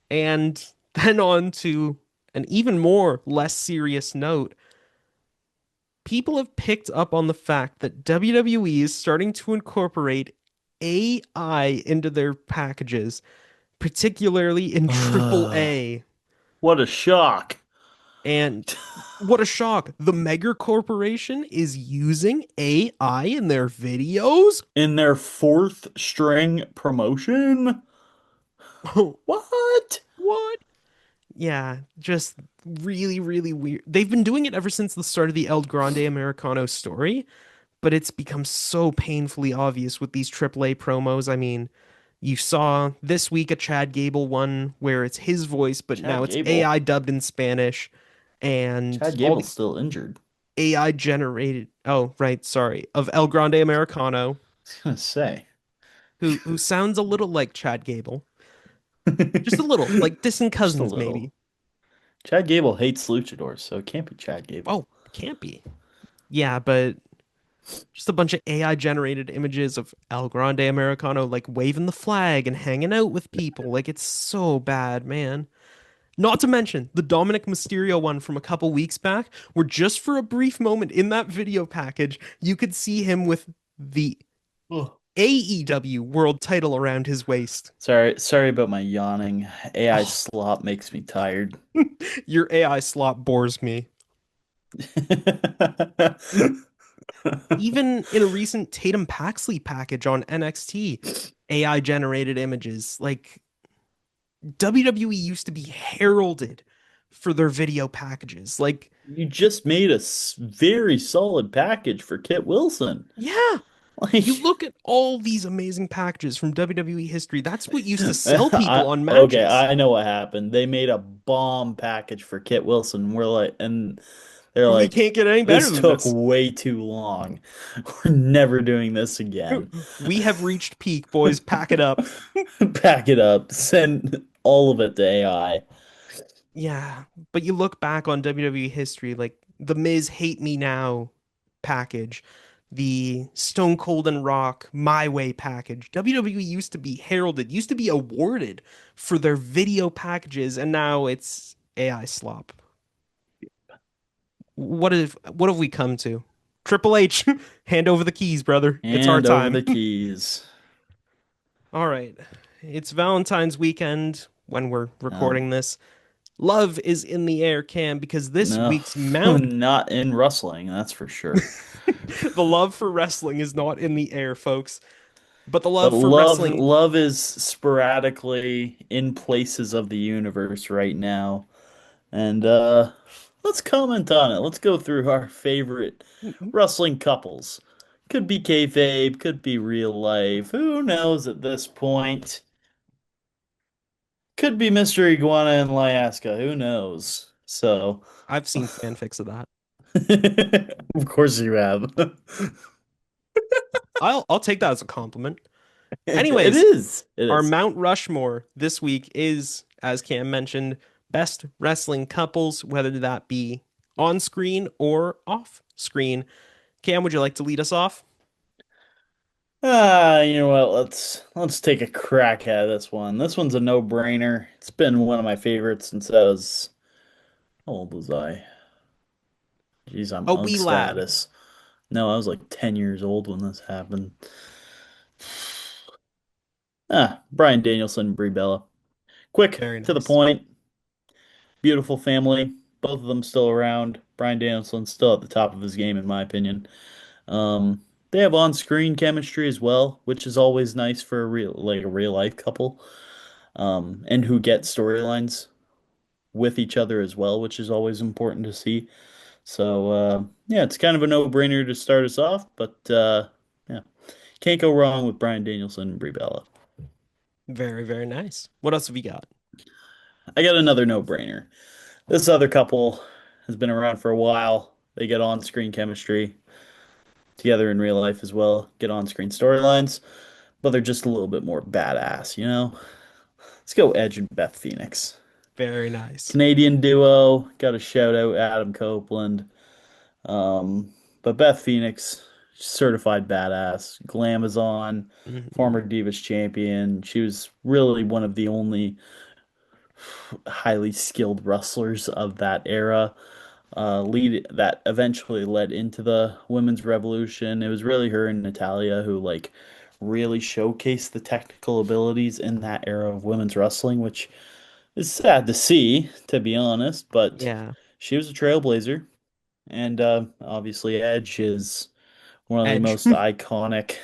And then on to an even more less serious note, people have picked up on the fact that WWE is starting to incorporate AI into their packages, particularly in AAA. What a shock. And what a shock. The Mega Corporation is using AI in their videos? In their fourth string promotion? What? What? Yeah, just really, really weird. They've been doing it ever since the start of the El Grande Americano story, but it's become so painfully obvious with these AAA promos. I mean, you saw this week a Chad Gable one where it's his voice, but now Chad it's Gable. AI dubbed in Spanish, and Chad all Gable's these still injured. AI generated. Oh, right, sorry, of El Grande Americano, I was gonna say. who sounds a little like Chad Gable, just a little, like distant Just a cousins little. maybe. Chad Gable hates luchadors, so it can't be Chad Gable. Oh, can't be. Yeah, but just a bunch of AI generated images of El Grande Americano like waving the flag and hanging out with people. Like it's so bad, man. Not to mention the Dominic Mysterio one from a couple weeks back, where just for a brief moment in that video package, you could see him with the Ugh. AEW world title around his waist. Sorry about my yawning. AI Oh, slop makes me tired. your AI slot bores me. Even in a recent Tatum Paxley package on NXT, AI generated images. Like WWE used to be heralded for their video packages. Like, You just made a very solid package for Kit Wilson. yeah, you Like, look at all these amazing packages from WWE history. That's what used to sell people on okay, matches. I know what happened. They made a bomb package for Kit Wilson. And they're We like, can't get any better this than took this. way too long. We're never doing this again. We have reached peak, boys. Pack it up. Pack it up. Send all of it to AI. Yeah, but you look back on WWE history, like the Miz Hate Me Now package, the Stone Cold and Rock My Way package. WWE used to be heralded, used to be awarded for their video packages, and now it's AI slop. What have we come to? Triple H, hand over the keys, brother. It's our And over time. the keys. All right. It's Valentine's weekend when we're No, recording this. Love is in the air, Cam, because this no, week's Mount not in wrestling, that's for sure. the love for wrestling is not in the air, folks. But the But love for wrestling, love is sporadically in places of the universe right now. And let's comment on it. Let's go through our favorite wrestling couples. Could be kayfabe, could be real life. Who knows at this point? Could be Mr. Iguana and Lyaska. Who knows? So, I've seen fanfics of that. of course you have. I'll take that as a compliment. It Anyways, is. It our is. Mount Rushmore this week is, as Cam mentioned, best wrestling couples, whether that be on screen or off screen. Cam, would you like to lead us off? You know what? Let's take a crack at this one. This one's a no-brainer. It's been one of my favorites since I was how old was I? Jeez, I'm A unk wee lad. status. No, I was like 10 years old when this happened. Brian Danielson and Brie Bella. Quick, Very to the nice. point. Beautiful family. Both of them still around. Brian Danielson's still at the top of his game, in my opinion. They have on-screen chemistry as well, which is always nice for a real life couple. And who get storylines with each other as well, which is always important to see. So yeah, it's kind of a no-brainer to start us off, but yeah, Can't go wrong with Bryan Danielson and Brie Bella. Very, very nice. What else have you got? I got another no-brainer. This other couple has been around for a while. They get on-screen chemistry together in real life as well, get on-screen storylines, but they're just a little bit more badass, you know? Let's go Edge and Beth Phoenix. Very nice. Canadian duo, got to shout out Adam Copeland. But Beth Phoenix, certified badass, Glamazon, Hmm. former Divas champion. She was really one of the only highly skilled wrestlers of that era. Lead that eventually led into the women's revolution. It was really her and Natalia who really showcased the technical abilities in that era of women's wrestling, which is sad to see, to be honest. But Yeah. she was a trailblazer, and obviously Edge is one of the Edge. most iconic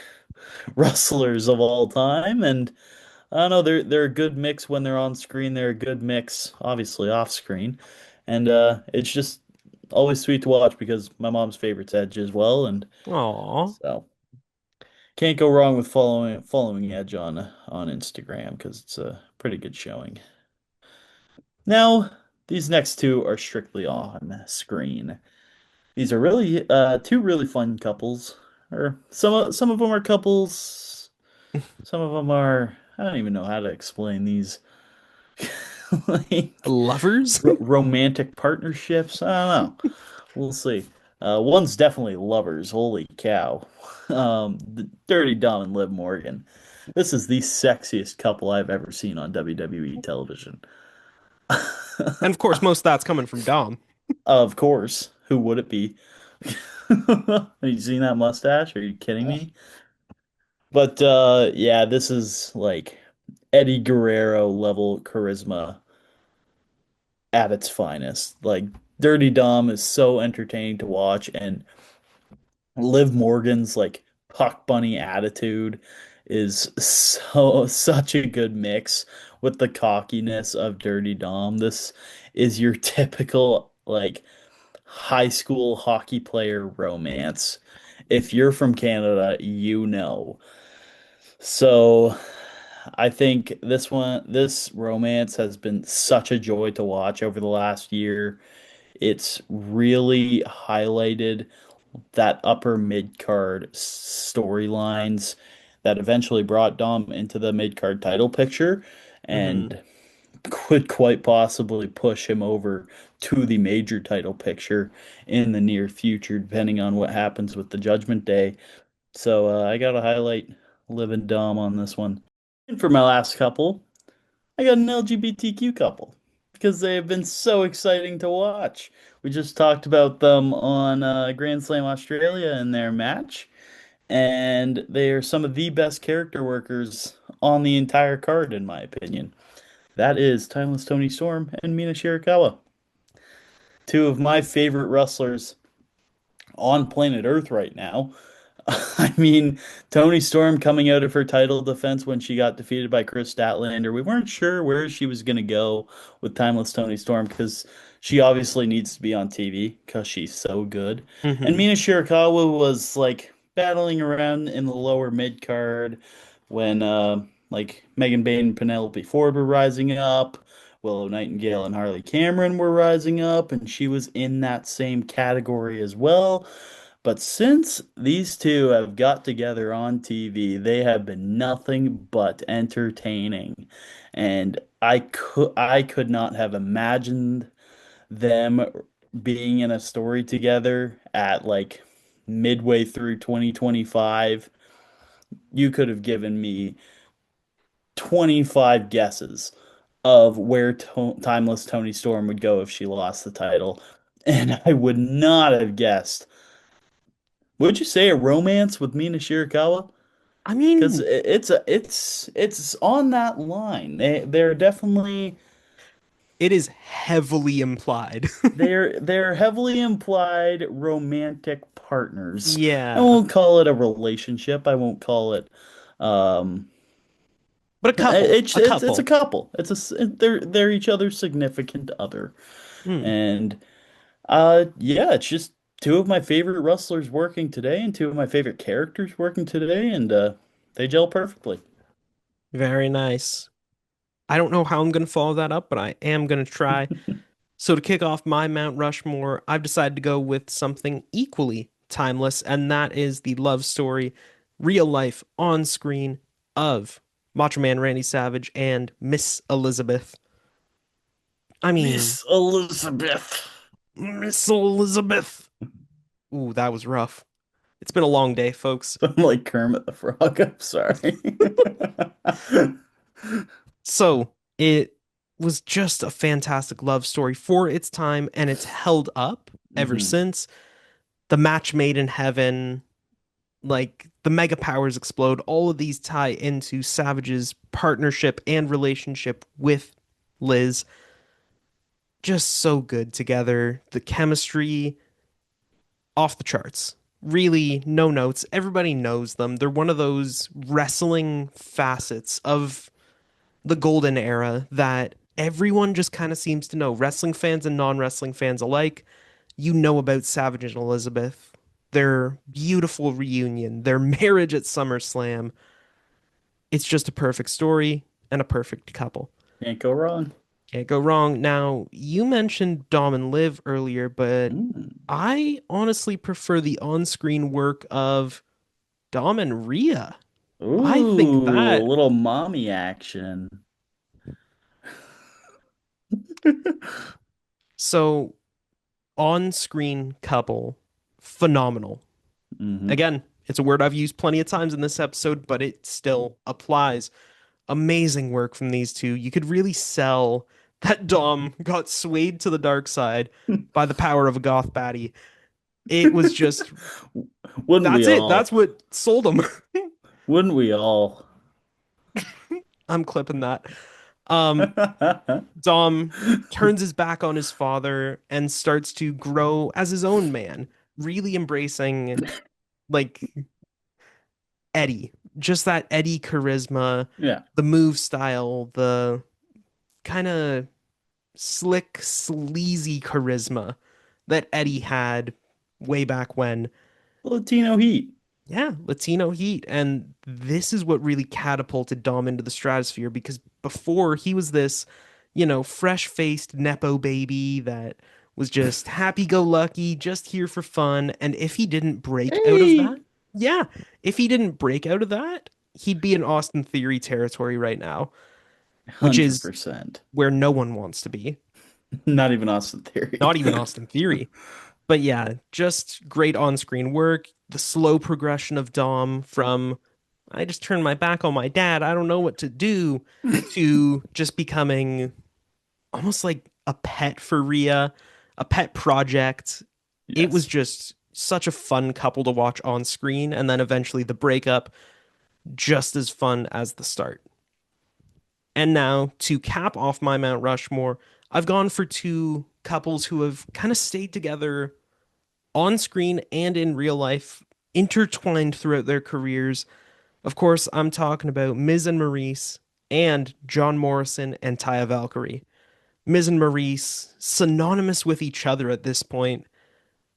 wrestlers of all time. And I don't know, they're a good mix when they're on screen. They're a good mix, obviously off screen, and it's just always sweet to watch because my mom's favorite's Edge as well, and Aw. so can't go wrong with following Edge on Instagram because it's a pretty good showing. Now, these next two are strictly on screen. These are really two really fun couples, or some of them are couples. Some of them are, I don't even know how to explain these. Like Lovers? romantic partnerships. I don't know. We'll see. One's definitely lovers. Holy cow. The Dirty Dom and Liv Morgan. This is the sexiest couple I've ever seen on WWE television. And of course, most of that's coming from Dom. Of course. Who would it be? Have you seen that mustache? Are you kidding me? But yeah, this is like Eddie Guerrero level charisma at its finest. Like Dirty Dom is so entertaining to watch, and Liv Morgan's puck bunny attitude is such a good mix with the cockiness of Dirty Dom. This is your typical high school hockey player romance. If you're from Canada, you know. So I think this romance has been such a joy to watch over the last year. It's really highlighted that upper mid card storylines that eventually brought Dom into the mid card title picture Hmm. and could quite possibly push him over to the major title picture in the near future, depending on what happens with the Judgment Day. So I got to highlight Liv and Dom on this one. And for my last couple, I got an LGBTQ couple because they have been so exciting to watch. We just talked about them on Grand Slam Australia in their match, and they are some of the best character workers on the entire card, in my opinion. That is Timeless Tony Storm and Mina Shirakawa, two of my favorite wrestlers on planet Earth right now. I mean, Tony Storm coming out of her title defense when she got defeated by Chris Statlander. We weren't sure where she was going to go with Timeless Tony Storm because she obviously needs to be on TV because she's so good. And Hmm. Mina Shirakawa was battling around in the lower mid card when Megan Bayne and Penelope Ford were rising up. Willow Nightingale and Harley Cameron were rising up, and she was in that same category as well. But since these two have got together on TV, they have been nothing but entertaining. And I could not have imagined them being in a story together at midway through 2025. You could have given me 25 guesses of where Timeless Tony Storm would go if she lost the title, and I would not have guessed. Would you say a romance with Mina Shirakawa? I Because mean, it's on that line. They're definitely it is heavily implied. they're heavily implied romantic partners. I Yeah. won't call it a relationship. I won't call it um But a couple. it's A it's a couple. couple. They're each other's significant other. Hmm. And yeah, it's just two of my favorite wrestlers working today and two of my favorite characters working today, and they gel perfectly. Very nice. I don't know how I'm going to follow that up, but I am going to try. So to kick off my Mount Rushmore, I've decided to go with something equally timeless, and that is the love story, real life, on screen of Macho Man Randy Savage and Miss Elizabeth. I mean, Miss Elizabeth. Miss Elizabeth. Ooh, that was rough. It's been a long day, folks. I'm like Kermit the Frog. I'm sorry. So it was just a fantastic love story for its time, and it's held up ever hmm since. The match made in heaven, like the mega powers explode, all of these tie into Savage's partnership and relationship with Liz. Just so good together. The chemistry off the charts. Really, no notes. Everybody knows them. They're one of those wrestling facets of the golden era that everyone just kind of seems to know. Wrestling fans and non-wrestling fans alike, you know about Savage and Elizabeth. Their beautiful reunion, their marriage at SummerSlam. It's just a perfect story and a perfect couple. Can't go wrong. Can't go wrong. Now, you mentioned Dom and Liv earlier, but Mm. I honestly prefer the on-screen work of Dom and Rhea. I think Ooh, a that little mommy action. so on-screen couple, phenomenal. hmm Again, it's a word I've used plenty of times in this episode, but it still applies. Amazing work from these two. You could really sell that Dom got swayed to the dark side by the power of a goth baddie. It was just Wouldn't we that's it. That's all? what sold him. Wouldn't we all? I'm clipping that. Um, Dom turns his back on his father and starts to grow as his own man, really embracing like Eddie, just that Eddie charisma, Yeah. the move style, the kind of slick, sleazy charisma that Eddie had way back when. Latino heat. Yeah, Latino heat. And this is what really catapulted Dom into the stratosphere because before he was this, fresh-faced Nepo baby that was just happy-go-lucky, just here for fun. And if he didn't break out of Hey, that, yeah, if he didn't break out of that, he'd be in Austin Theory territory right now, which is 100%. where no one wants to be, Not even Austin Theory. not even Austin Theory. But yeah, just great on-screen work. The slow progression of Dom from I just turned my back on my dad, I don't know what to do, to just becoming almost like a pet for Rhea, a pet project. It was Yes. just such a fun couple to watch on screen, and then eventually the breakup, just as fun as the start. And now to cap off my Mount Rushmore, I've gone for two couples who have kind of stayed together on screen and in real life, intertwined throughout their careers. Of course, I'm talking about Miz and Maurice and John Morrison and Taya Valkyrie. Miz and Maurice, synonymous with each other at this point.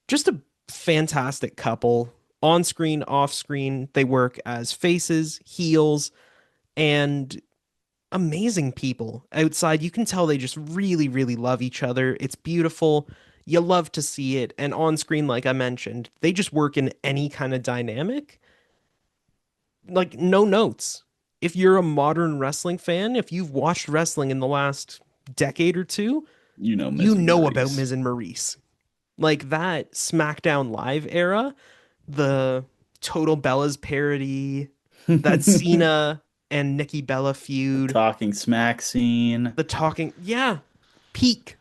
Just a fantastic couple. On screen, off screen, they work as faces, heels, and amazing people outside. You can tell they just really, really love each other. It's beautiful. You love to see it. And on screen, like I mentioned, they just work in any kind of dynamic. Like, no notes. If you're a modern wrestling fan, if you've watched wrestling in the last decade or two, You know you Miz and know about Maurice. Miz and Maurice. Like that Smackdown Live era, the Total Bellas parody, that The Cena and Nikki Bella feud, talking smack scene. the talking, yeah, peak,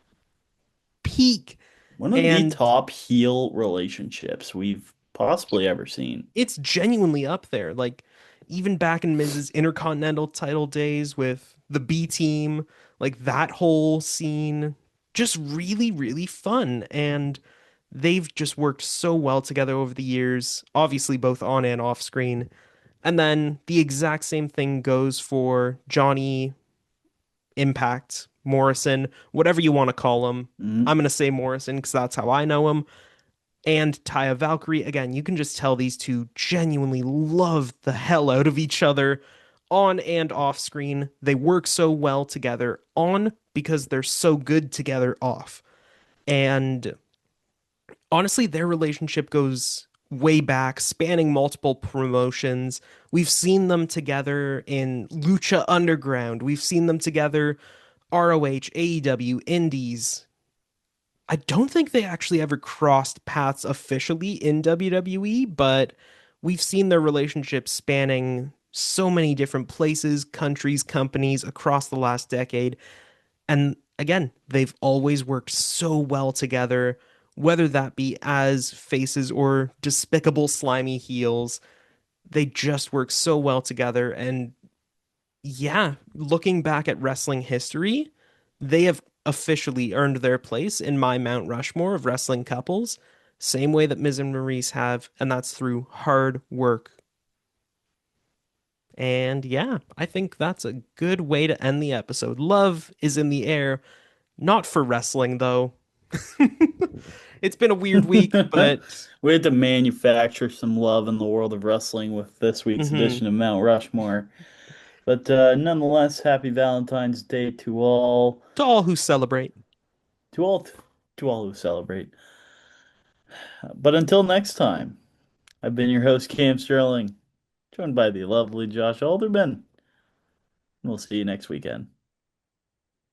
peak. One of the And top heel relationships we've possibly ever seen. it's genuinely up there. Like, even back in Miz's Intercontinental title days with the B team, like that whole scene, just really, really fun. And they've just worked so well together over the years, obviously, both on and off screen. And then the exact same thing goes for Johnny Impact, Morrison, whatever you want to call him. Mhm. I'm going to say Morrison because that's how I know him. and Taya Valkyrie. Again, you can just tell these two genuinely love the hell out of each other on and off screen. They work so well together on because they're so good together off. And honestly, their relationship goes way back, spanning multiple promotions. We've seen them together in Lucha Underground. We've seen them together ROH, AEW, Indies. I don't think they actually ever crossed paths officially in WWE, but we've seen their relationship spanning so many different places, countries, companies across the last decade. And again, they've always worked so well together, whether that be as faces or despicable, slimy heels. They just work so well together. And yeah, looking back at wrestling history, they have officially earned their place in my Mount Rushmore of wrestling couples, same way that Miz and Maurice have, and that's through hard work. And yeah, I think that's a good way to end the episode. Love is in the air, not for wrestling though. It's been a weird week, but We had to manufacture some love in the world of wrestling with this week's mhm. edition of Mount Rushmore. But nonetheless, happy Valentine's Day To all who celebrate. to all, to all who celebrate. But until next time, I've been your host, Cam Sterling, joined by the lovely Josh Alderman. We'll see you next weekend.